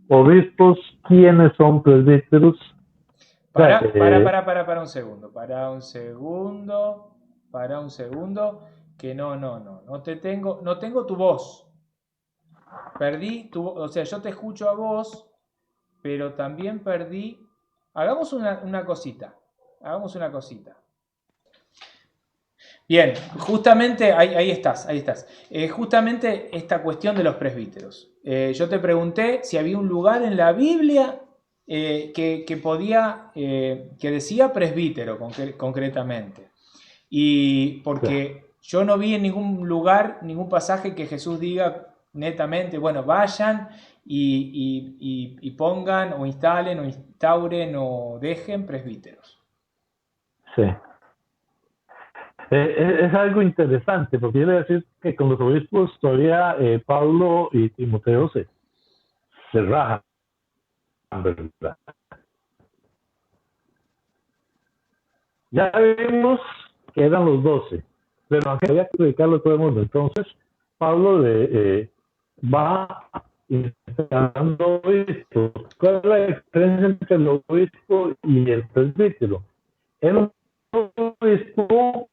obispos? ¿Quiénes son presbíteros? Para un segundo. Para un segundo. Que no tengo tu voz. Perdí tu voz, o sea, yo te escucho a vos, pero también perdí. Hagamos una cosita. Bien, justamente ahí estás. Justamente esta cuestión de los presbíteros. Yo te pregunté si había un lugar en la Biblia que podía, que decía presbítero concretamente. Y porque yo no vi en ningún lugar, ningún pasaje que Jesús diga netamente, bueno, vayan y pongan o instalen o instauren o dejen presbíteros. Sí. Es algo interesante, porque quiere decir que con los obispos todavía Pablo y Timoteo se rajan, ¿verdad? Ya vimos que eran los 12, pero había que predicarlo a todo el mundo. Entonces, Pablo va instalando obispos. ¿Cuál es la diferencia entre el obispo y el presbítero? El obispo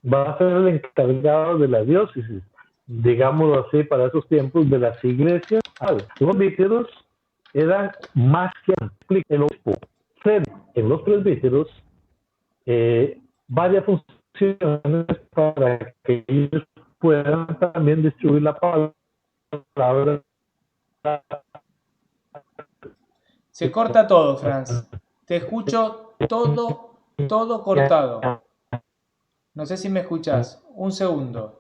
va a ser el encargado de la diócesis, digámoslo así, para esos tiempos, de las iglesias. Los presbíteros eran más que el obispo. En los presbíteros varias funciones para que ellos puedan también distribuir la palabra. Se corta todo, Franz. Te escucho todo cortado. No sé si me escuchas. Un segundo.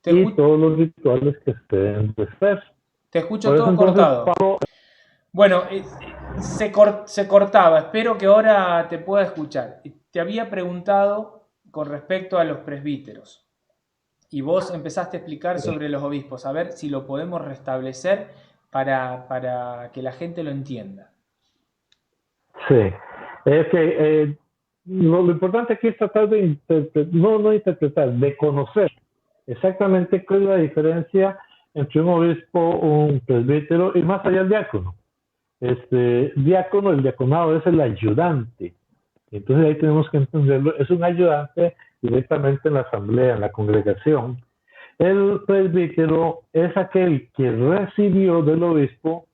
Y todos los rituales que se deben de hacer. Te escucho todo cortado. Bueno, se cortaba. Espero que ahora te pueda escuchar. Te había preguntado con respecto a los presbíteros. Y vos empezaste a explicar sobre los obispos. A ver si lo podemos restablecer para que la gente lo entienda. Sí. Es que lo importante aquí es tratar de interpretar, de conocer exactamente cuál es la diferencia entre un obispo, un presbítero y más allá el diácono. Diácono, el diaconado es el ayudante. Entonces ahí tenemos que entenderlo. Es un ayudante directamente en la asamblea, en la congregación. El presbítero es aquel que recibió del obispo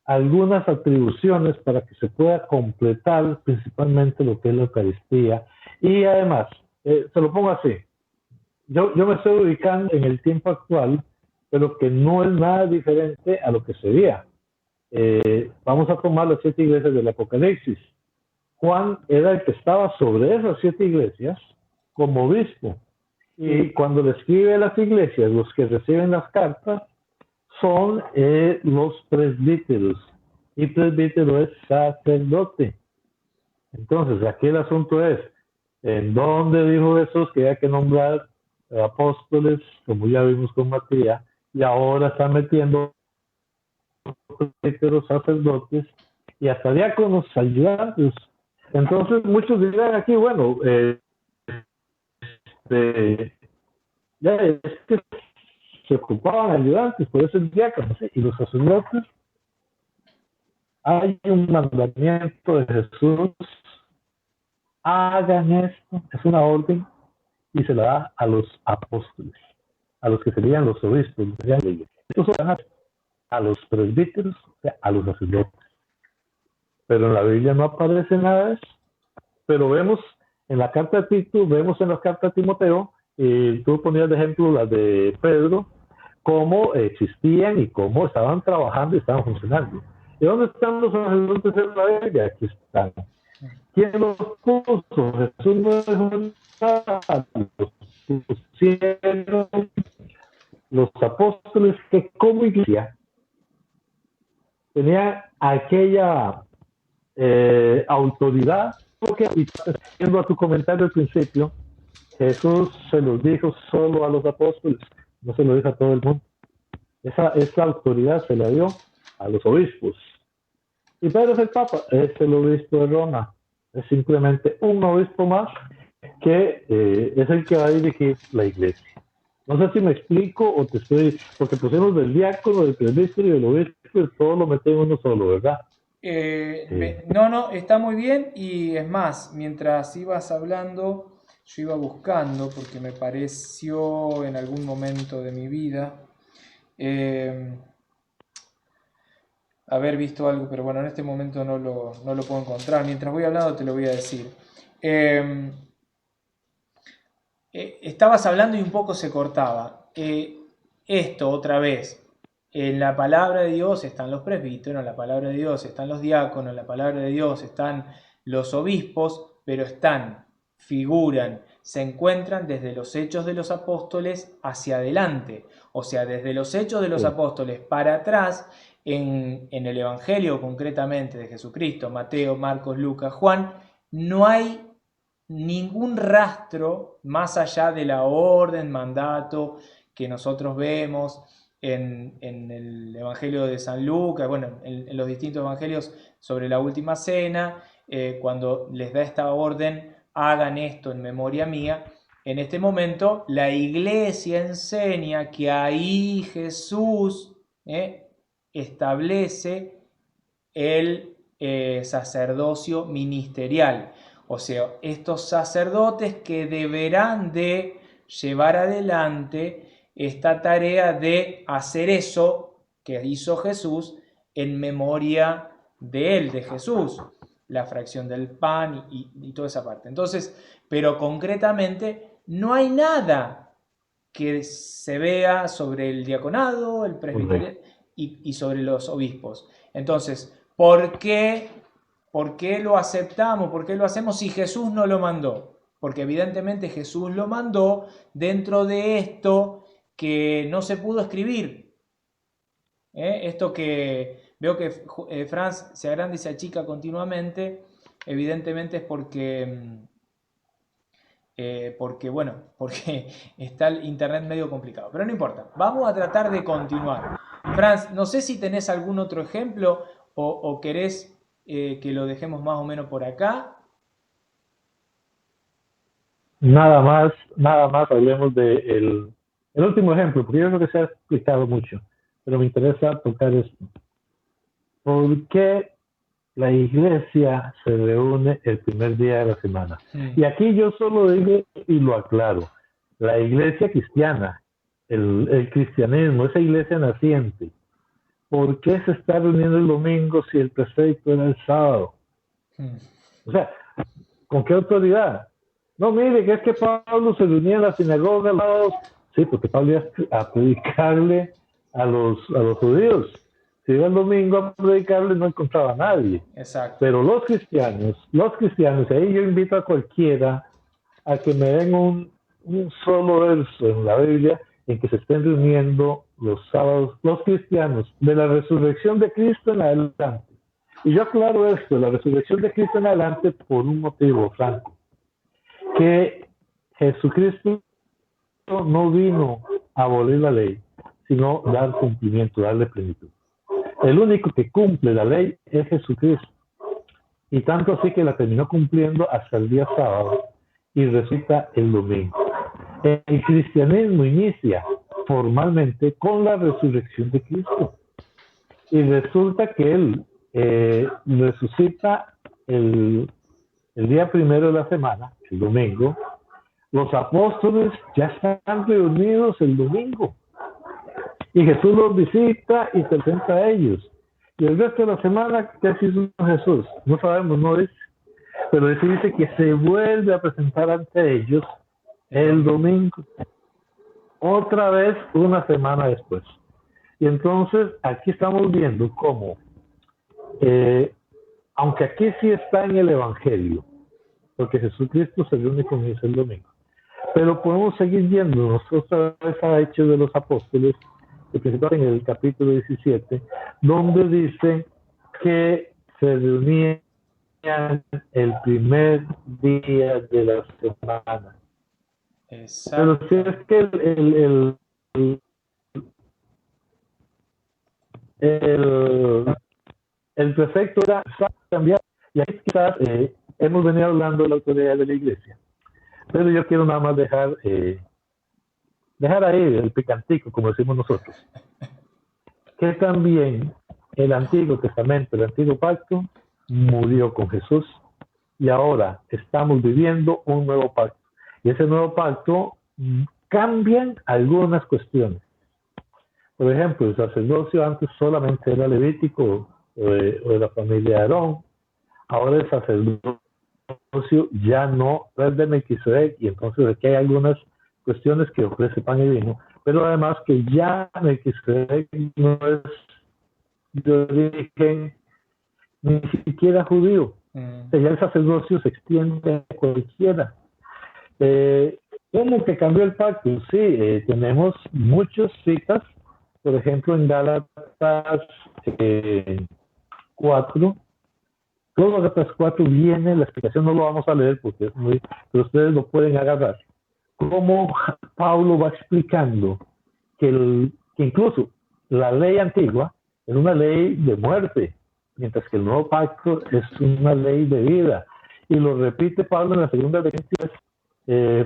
algunas atribuciones para que se pueda completar principalmente lo que es la Eucaristía. Y además, se lo pongo así, yo me estoy ubicando en el tiempo actual, pero que no es nada diferente a lo que sería. Vamos a tomar las 7 iglesias del Apocalipsis. Juan era el que estaba sobre esas 7 iglesias como obispo. Y cuando le escribe a las iglesias, los que reciben las cartas son los presbíteros. Y presbítero es sacerdote. Entonces, aquí el asunto es, ¿en dónde dijo Jesús que hay que nombrar apóstoles, como ya vimos con Matías, y ahora está metiendo presbíteros, sacerdotes y hasta diáconos, ayudantes? Entonces, muchos dirán aquí, bueno, ya es que se ocupaban ayudantes, por eso el diácono, ¿sí? Y los sacerdotes, hay un mandamiento de Jesús, hagan esto, es una orden, y se la da a los apóstoles, a los que serían los obispos, estos son a los presbíteros, o sea, a los sacerdotes. Pero en la Biblia no aparece nada de eso. Pero vemos en la carta de Tito, vemos en la carta de Timoteo, tú ponías de ejemplo las de Pedro, cómo existían y cómo estaban trabajando y estaban funcionando. ¿Y dónde están los sacerdotes en la Biblia? Aquí están. ¿Quién los puso? Jesús no dejó nada, los pusieron los apóstoles que como iglesia tenían aquella autoridad, porque, yendo a tu comentario al principio, Jesús se los dijo solo a los apóstoles, no se lo dijo a todo el mundo. Esa autoridad se la dio a los obispos. Y Pedro es el Papa, es el obispo de Roma, es simplemente un obispo más que es el que va a dirigir la iglesia. No sé si me explico o te estoy, porque pusimos del diácono, del presbítero y del obispo, y todo lo metemos uno solo, ¿verdad? No, está muy bien y es más, mientras ibas hablando, yo iba buscando porque me pareció en algún momento de mi vida haber visto algo, pero bueno, en este momento no lo puedo encontrar. Mientras voy hablando te lo voy a decir. Estabas hablando y un poco se cortaba. Esto otra vez. En la palabra de Dios están los presbíteros, en la palabra de Dios están los diáconos, en la palabra de Dios están los obispos, pero figuran, se encuentran desde los hechos de los apóstoles hacia adelante. O sea, desde los hechos de los apóstoles para atrás, en el Evangelio concretamente de Jesucristo, Mateo, Marcos, Lucas, Juan, no hay ningún rastro más allá de la orden, mandato que nosotros vemos en el Evangelio de San Lucas, bueno, en los distintos evangelios sobre la última cena, cuando les da esta orden, hagan esto en memoria mía. En este momento la iglesia enseña que ahí Jesús establece el sacerdocio ministerial. O sea, estos sacerdotes que deberán de llevar adelante esta tarea de hacer eso que hizo Jesús en memoria de él, de Jesús, la fracción del pan y toda esa parte. Entonces, pero concretamente no hay nada que se vea sobre el diaconado, el presbiterio y sobre los obispos. Entonces, ¿por qué lo aceptamos? ¿Por qué lo hacemos si Jesús no lo mandó? Porque evidentemente Jesús lo mandó dentro de esto que no se pudo escribir. Esto que veo que Franz se agranda y se achica continuamente, evidentemente es porque está el internet medio complicado. Pero no importa, vamos a tratar de continuar. Franz, no sé si tenés algún otro ejemplo o querés que lo dejemos más o menos por acá. Nada más hablemos de El último ejemplo, porque yo creo que se ha explicado mucho, pero me interesa tocar esto. ¿Por qué la iglesia se reúne el primer día de la semana? Mm, Y aquí yo solo digo y lo aclaro. La iglesia cristiana, el cristianismo, esa iglesia naciente, ¿por qué se está reuniendo el domingo si el precepto era el sábado? mm, O sea, ¿con qué autoridad? No, mire, que es que Pablo se reunía en la sinagoga, sí, porque Pablo iba a predicarle a los judíos. Si iba el domingo a predicarle, no encontraba a nadie. exacto. Pero los cristianos, ahí yo invito a cualquiera a que me den un solo verso en la Biblia en que se estén reuniendo los sábados, los cristianos, de la resurrección de Cristo en adelante. Y yo aclaro esto, la resurrección de Cristo en adelante, por un motivo, Franco, que Jesucristo no vino a abolir la ley, sino dar cumplimiento, darle plenitud. El único que cumple la ley es Jesucristo. Y tanto así que la terminó cumpliendo hasta el día sábado y resulta el domingo. El cristianismo inicia formalmente con la resurrección de Cristo. Y resulta que Él resucita el día primero de la semana, el domingo. Los apóstoles ya están reunidos el domingo. Y Jesús los visita y se presenta a ellos. Y el resto de la semana, ¿qué hizo Jesús? No sabemos, no dice. Pero dice que se vuelve a presentar ante ellos El el domingo. domingo. Otra vez una semana después. Y entonces aquí estamos viendo cómo, eh, aunque aquí sí está en el Evangelio, porque Jesucristo se reúne con ellos el domingo, pero podemos seguir viendo otra vez a Hechos de los Apóstoles, principalmente en el capítulo 17, donde dice que se reunían el primer día de la semana. Pero si es Exactamente. que el, el prefecto era cambiar. Y aquí quizás hemos venido hablando de la autoridad de la iglesia. Pero yo quiero nada más dejar ahí el picantico, como decimos nosotros. Que también el Antiguo Testamento, el Antiguo Pacto, murió con Jesús y ahora estamos viviendo un nuevo pacto. Y ese nuevo pacto cambian algunas cuestiones. Por ejemplo, el sacerdocio antes solamente era levítico o de la familia de Aarón. Ahora el sacerdocio ya no es de Melquisedec, y entonces aquí hay algunas cuestiones que ofrece pan y vino, pero además que ya Melquisedec no es de origen ni siquiera judío. O sea, ya el sacerdocio se extiende a cualquiera. ¿Cómo que cambió el pacto? Sí, tenemos muchas citas, por ejemplo en Gálatas 4. Todo Gálatas 4 viene, la explicación no lo vamos a leer porque es muy, pero ustedes lo pueden agarrar. Cómo Pablo va explicando que incluso la ley antigua es una ley de muerte, mientras que el nuevo pacto es una ley de vida. Y lo repite Pablo en la segunda de Corintios,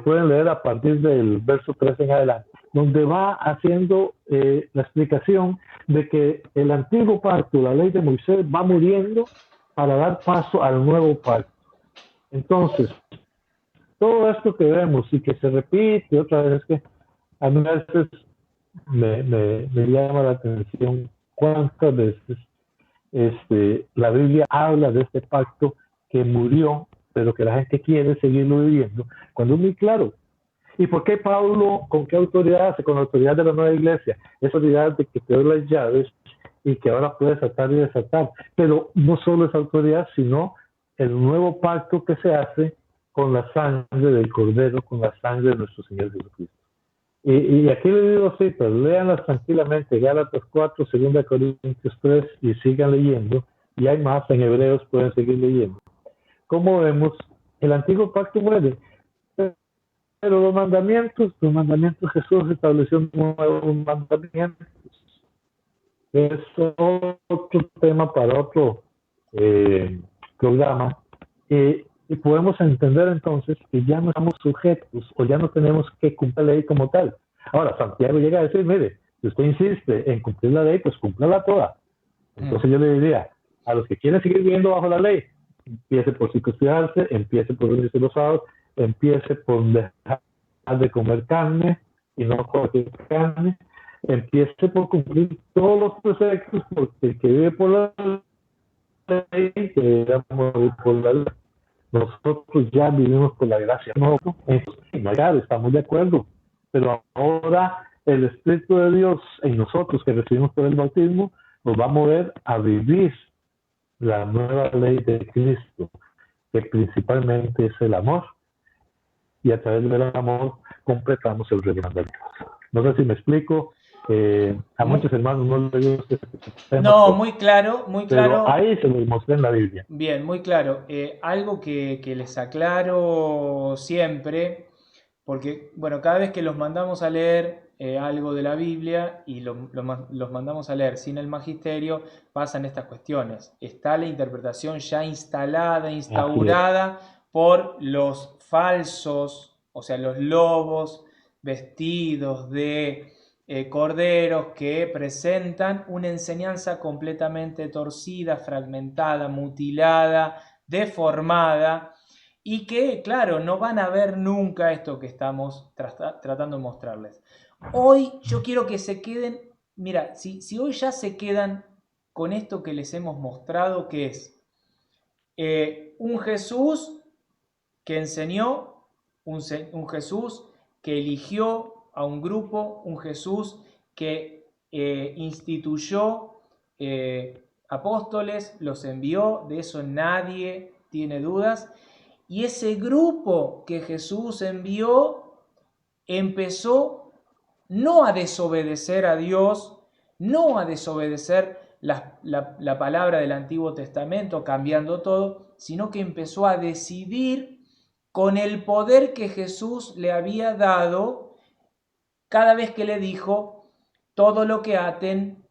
pueden leer a partir del verso 3 en adelante, donde va haciendo la explicación de que el antiguo pacto, la ley de Moisés, va muriendo para dar paso al nuevo pacto. Entonces, todo esto que vemos y que se repite otra vez, es que a mí a veces me llama la atención cuántas veces la Biblia habla de este pacto que murió, pero que la gente quiere seguirlo viviendo, cuando es muy claro. ¿Y por qué Pablo, con qué autoridad hace? Con la autoridad de la nueva iglesia. Es autoridad de que te doy las llaves y que ahora puedes atar y desatar. Pero no solo esa autoridad, sino el nuevo pacto que se hace con la sangre del Cordero, con la sangre de nuestro Señor Jesucristo. Y aquí les digo citas, léanlas tranquilamente, Gálatas 4, 2 Corintios 3, y sigan leyendo. Y hay más en Hebreos, pueden seguir leyendo. Como vemos, el antiguo pacto muere, pero los mandamientos Jesús estableció nuevos mandamientos. Es otro tema para otro programa. Y podemos entender entonces que ya no estamos sujetos o ya no tenemos que cumplir la ley como tal. Ahora, Santiago llega a decir, mire, si usted insiste en cumplir la ley, pues cúmplala toda. Entonces yo le diría, a los que quieren seguir viviendo bajo la ley, empiece por circuncidarse, empiece por unirse los sábados, empiece por dejar de comer carne y no cualquier carne, empiece por cumplir todos los preceptos, porque el que vive por la ley, que debe morir por la ley. Nosotros ya vivimos por la gracia, no, estamos de acuerdo, pero ahora el Espíritu de Dios en nosotros que recibimos por el bautismo nos va a mover a vivir la nueva ley de Cristo, que principalmente es el amor, y a través del amor completamos el reino de Dios. No sé si me explico. A muchos hermanos no les gusta este tema. No, muy claro, muy claro. Pero ahí se los mostré en la Biblia. Bien, muy claro. Algo que les aclaro siempre, porque, bueno, cada vez que los mandamos a leer algo de la Biblia y los mandamos a leer sin el magisterio, pasan estas cuestiones. Está la interpretación ya instalada, instaurada por los falsos, o sea, los lobos vestidos de corderos que presentan una enseñanza completamente torcida, fragmentada, mutilada, deformada, y que, claro, no van a ver nunca esto que estamos tratando de mostrarles. Hoy yo quiero que se queden, mira, si hoy ya se quedan con esto que les hemos mostrado, que es un Jesús que enseñó, un Jesús que eligió a un grupo, un Jesús que instituyó apóstoles, los envió, de eso nadie tiene dudas, y ese grupo que Jesús envió empezó no a desobedecer a Dios, no a desobedecer la palabra del Antiguo Testamento, cambiando todo, sino que empezó a decidir con el poder que Jesús le había dado cada vez que le dijo, todo lo que aten,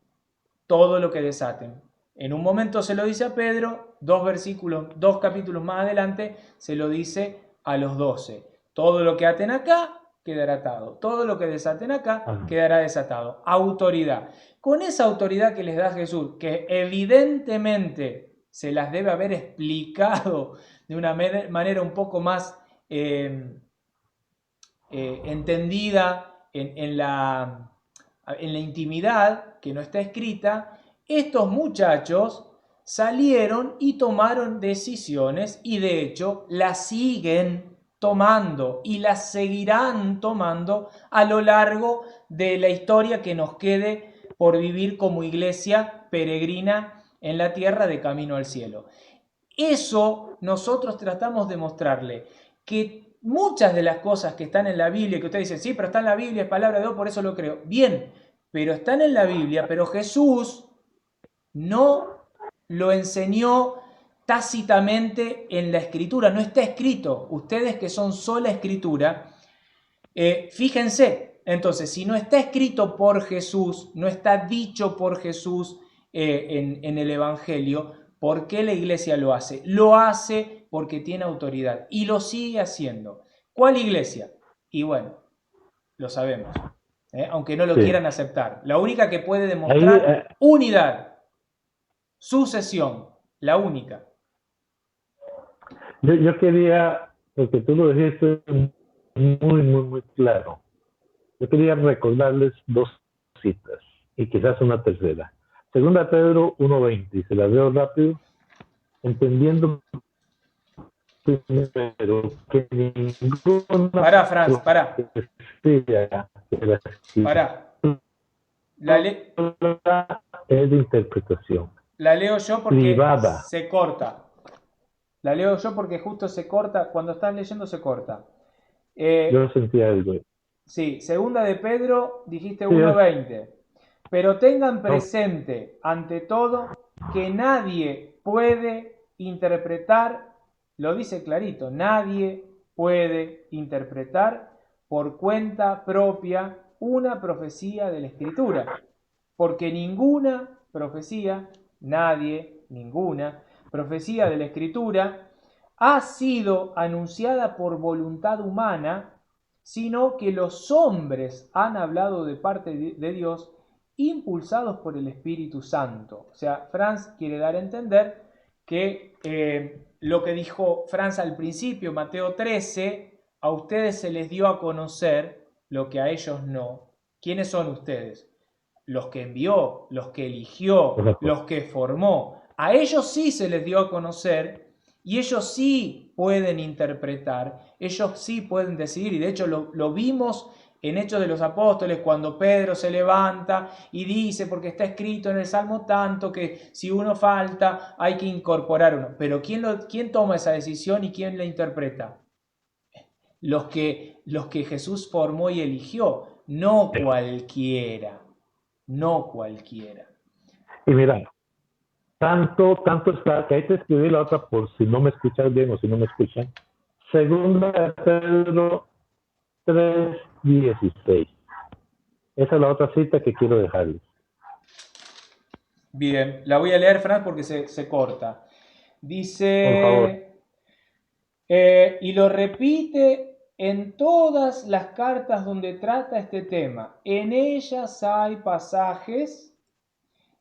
todo lo que desaten. En un momento se lo dice a Pedro, dos capítulos más adelante se lo dice a los 12. Todo lo que aten acá quedará atado, todo lo que desaten acá quedará desatado. Autoridad. Con esa autoridad que les da Jesús, que evidentemente se las debe haber explicado de una manera un poco más entendida en la intimidad, que no está escrita, estos muchachos salieron y tomaron decisiones y de hecho las siguen tomando y las seguirán tomando a lo largo de la historia que nos quede por vivir como iglesia peregrina en la tierra de camino al cielo. Eso nosotros tratamos de mostrarle, que muchas de las cosas que están en la Biblia, que ustedes dicen, sí, pero está en la Biblia, es palabra de Dios, por eso lo creo. Bien, pero están en la Biblia, pero Jesús no lo enseñó tácitamente en la Escritura, no está escrito. Ustedes que son sola Escritura, fíjense, entonces, si no está escrito por Jesús, no está dicho por Jesús en el Evangelio, ¿por qué la iglesia lo hace? Lo hace porque tiene autoridad y lo sigue haciendo. ¿Cuál iglesia? Y bueno, lo sabemos, aunque no lo quieran aceptar. La única que puede demostrar unidad, sucesión, la única. Yo quería, porque tú lo dijiste muy claro, yo quería recordarles dos citas y quizás una tercera. Segunda Pedro 1:20, y se la veo rápido, entendiendo primero que ninguna... Pará, Franz, pará. Pará. Es de interpretación. La leo yo porque privada. Se corta. La leo yo porque justo se corta. Cuando estás leyendo se corta. Yo sentía algo. Sí, segunda de Pedro, dijiste 1:20. Pero tengan presente, ante todo, que nadie puede interpretar, lo dice clarito, nadie puede interpretar por cuenta propia una profecía de la Escritura. Porque ninguna profecía, ninguna profecía de la Escritura ha sido anunciada por voluntad humana, sino que los hombres han hablado de parte de Dios, impulsados por el Espíritu Santo. O sea, Franz quiere dar a entender que lo que dijo Franz al principio, Mateo 13, a ustedes se les dio a conocer lo que a ellos no. ¿Quiénes son ustedes? Los que envió, los que eligió, los que formó. A ellos sí se les dio a conocer y ellos sí pueden interpretar, ellos sí pueden decidir, y de hecho lo vimos en Hechos de los Apóstoles, cuando Pedro se levanta y dice, porque está escrito en el Salmo tanto, que si uno falta hay que incorporar uno. Pero ¿quién toma esa decisión y quién la interpreta? Los que Jesús formó y eligió, no cualquiera, no cualquiera. Y mira, tanto está, que ahí te escribí la otra por si no me escuchas bien o si no me escuchan. Segunda de Pedro 3:16. Esa es la otra cita que quiero dejarles. Bien, la voy a leer, Fran, porque se corta. Dice, por favor. Y lo repite en todas las cartas donde trata este tema. En ellas hay pasajes,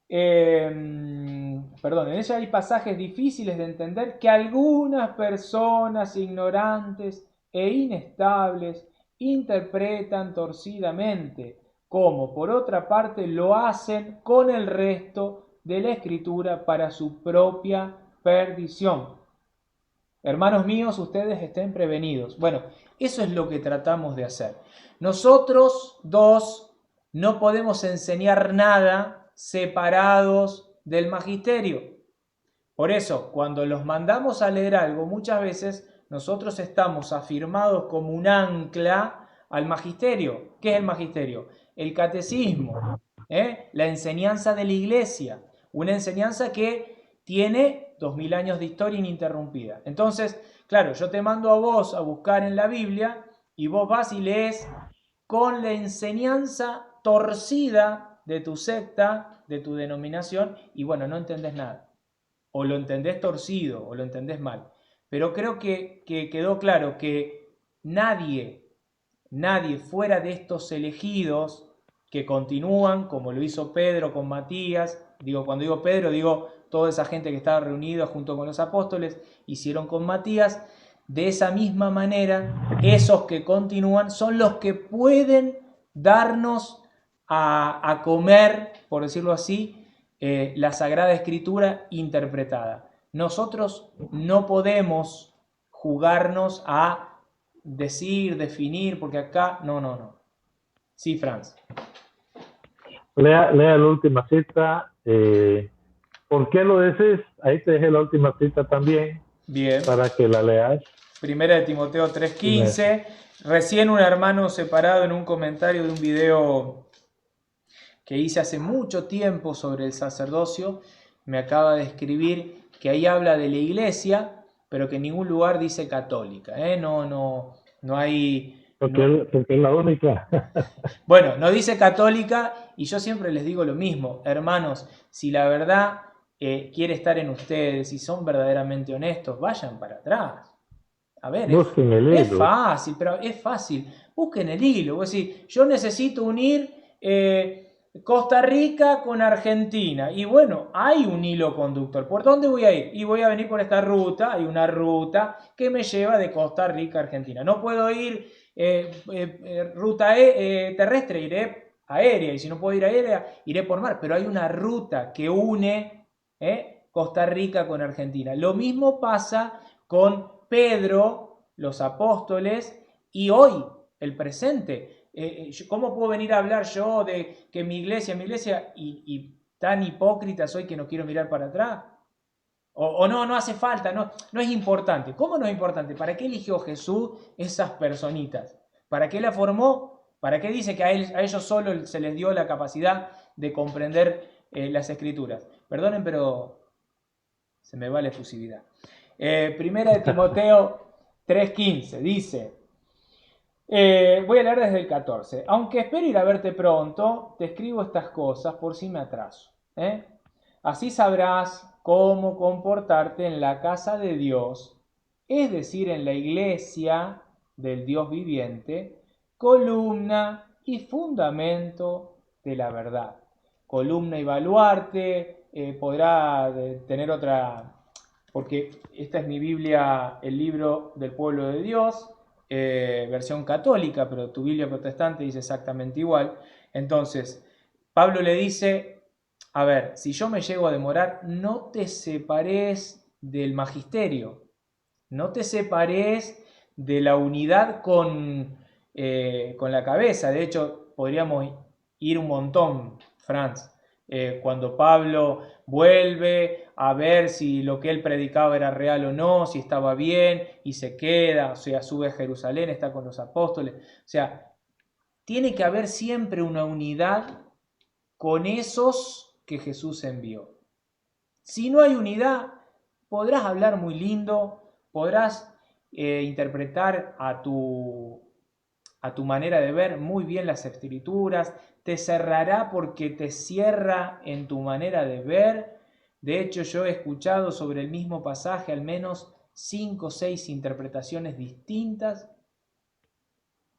en ellas hay pasajes difíciles de entender que algunas personas ignorantes e inestables interpretan torcidamente, como por otra parte lo hacen con el resto de la Escritura para su propia perdición. Hermanos míos, ustedes estén prevenidos. Bueno, eso es lo que tratamos de hacer. Nosotros dos no podemos enseñar nada separados del magisterio. Por eso, cuando los mandamos a leer algo, muchas veces nosotros estamos afirmados como un ancla al magisterio. ¿Qué es el magisterio? El catecismo, la enseñanza de la iglesia, una enseñanza que tiene 2000 años de historia ininterrumpida. Entonces, claro, yo te mando a vos a buscar en la Biblia y vos vas y lees con la enseñanza torcida de tu secta, de tu denominación, y bueno, no entendés nada. O lo entendés torcido, o lo entendés mal. Pero creo que quedó claro que nadie fuera de estos elegidos que continúan, como lo hizo Pedro con Matías, cuando digo Pedro, digo toda esa gente que estaba reunida junto con los apóstoles, hicieron con Matías, de esa misma manera, esos que continúan son los que pueden darnos a comer, por decirlo así, la Sagrada Escritura interpretada. Nosotros no podemos jugarnos a decir, definir, porque acá, no. Sí, Franz. Lea la última cita. ¿Por qué lo dices? Ahí te dejé la última cita también. Bien. Para que la leas. Primera de Timoteo 3:15. Recién un hermano separado en un comentario de un video que hice hace mucho tiempo sobre el sacerdocio, me acaba de escribir que ahí habla de la iglesia, pero que en ningún lugar dice católica. No hay... Porque es la única. Bueno, no dice católica y yo siempre les digo lo mismo. Hermanos, si la verdad quiere estar en ustedes y son verdaderamente honestos, vayan para atrás. A ver, busquen el hilo. Es fácil, pero es fácil. Busquen el hilo. Vos decís, yo necesito unir Costa Rica con Argentina. Y bueno, hay un hilo conductor. ¿Por dónde voy a ir? Y voy a venir por esta ruta. Hay una ruta que me lleva de Costa Rica a Argentina. No puedo ir ruta terrestre, iré aérea. Y si no puedo ir aérea, iré por mar. Pero hay una ruta que une Costa Rica con Argentina. Lo mismo pasa con Pedro, los apóstoles y hoy, el presente. ¿Cómo puedo venir a hablar yo de que mi iglesia y tan hipócrita soy que no quiero mirar para atrás? O no hace falta, no es importante. ¿Cómo no es importante? ¿Para qué eligió Jesús esas personitas? ¿Para qué la formó? ¿Para qué dice que a ellos solo se les dio la capacidad de comprender las escrituras? Perdonen, pero se me va la efusividad. Primera de Timoteo 3:15 dice, voy a leer desde el 14. Aunque espero ir a verte pronto, te escribo estas cosas por si me atraso. Así sabrás cómo comportarte en la casa de Dios, es decir, en la iglesia del Dios viviente, columna y fundamento de la verdad. Columna y baluarte, podrá tener otra, porque esta es mi Biblia, el libro del pueblo de Dios, versión católica, pero tu Biblia protestante dice exactamente igual. Entonces, Pablo le dice, a ver, si yo me llego a demorar, no te separes del magisterio, no te separes de la unidad con la cabeza. De hecho, podríamos ir un montón, Franz, cuando Pablo vuelve a ver si lo que él predicaba era real o no, si estaba bien, y se queda, o sea, sube a Jerusalén, está con los apóstoles. O sea, tiene que haber siempre una unidad con esos que Jesús envió. Si no hay unidad, podrás hablar muy lindo, podrás interpretar a tu manera de ver muy bien las escrituras, te cerrará porque te cierra en tu manera de ver. De hecho, yo he escuchado sobre el mismo pasaje al menos 5 o 6 interpretaciones distintas,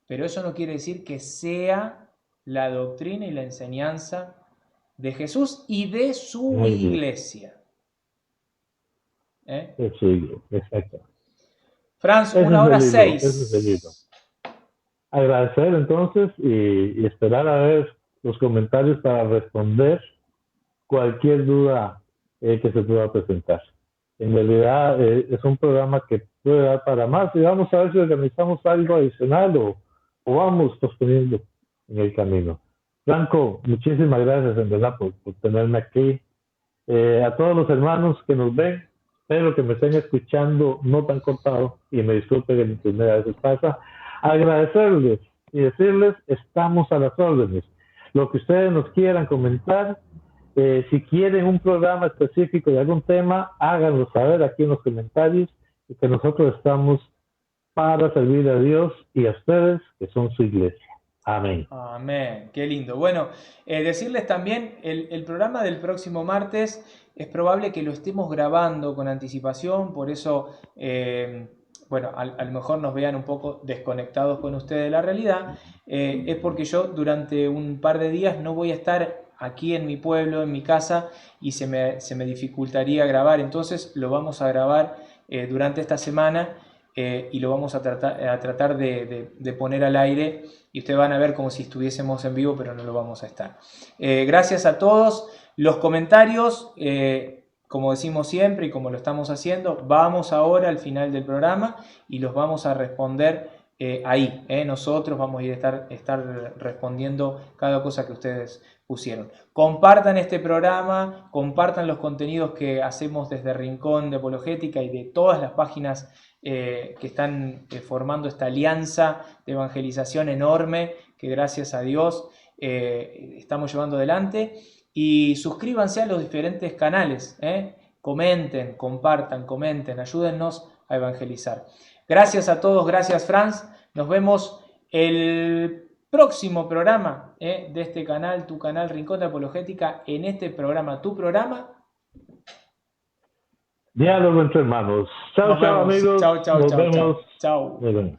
pero eso no quiere decir que sea la doctrina y la enseñanza de Jesús y de su iglesia. De su iglesia, exacto. Franz, Ese 1:06. Agradecer entonces y esperar a ver los comentarios para responder cualquier duda que se pueda presentar. En realidad es un programa que puede dar para más y vamos a ver si organizamos algo adicional o vamos posponiendo en el camino. Franco, muchísimas gracias en verdad por tenerme aquí. A todos los hermanos que nos ven, espero que me estén escuchando no tan cortado y me disculpen que mi primera vez pasa. Agradecerles y decirles, estamos a las órdenes. Lo que ustedes nos quieran comentar, si quieren un programa específico de algún tema, háganlo saber aquí en los comentarios y que nosotros estamos para servir a Dios y a ustedes que son su iglesia. Amén. Amén, qué lindo. Bueno, decirles también, el programa del próximo martes es probable que lo estemos grabando con anticipación, por eso, bueno, a lo mejor nos vean un poco desconectados con ustedes de la realidad, es porque yo durante un par de días no voy a estar aquí en mi pueblo, en mi casa, y se me dificultaría grabar, entonces lo vamos a grabar durante esta semana. Y lo vamos a tratar de poner al aire y ustedes van a ver como si estuviésemos en vivo, pero no lo vamos a estar. Gracias a todos. Los comentarios, como decimos siempre y como lo estamos haciendo, vamos ahora al final del programa y los vamos a responder ahí. Nosotros vamos a ir a estar respondiendo cada cosa que ustedes pusieron. Compartan este programa, compartan los contenidos que hacemos desde Rincón de Apologética y de todas las páginas que están formando esta alianza de evangelización enorme que gracias a Dios estamos llevando adelante. Y suscríbanse a los diferentes canales, comenten, compartan, comenten, ayúdennos a evangelizar. Gracias a todos, gracias Franz, nos vemos el próximo programa de este canal, tu canal Rincón de Apologética, en este programa, tu programa. Diálogo entre hermanos. Chao, chao, amigos. Chao, chao, nos chao. Vemos. Chao. Nos vemos.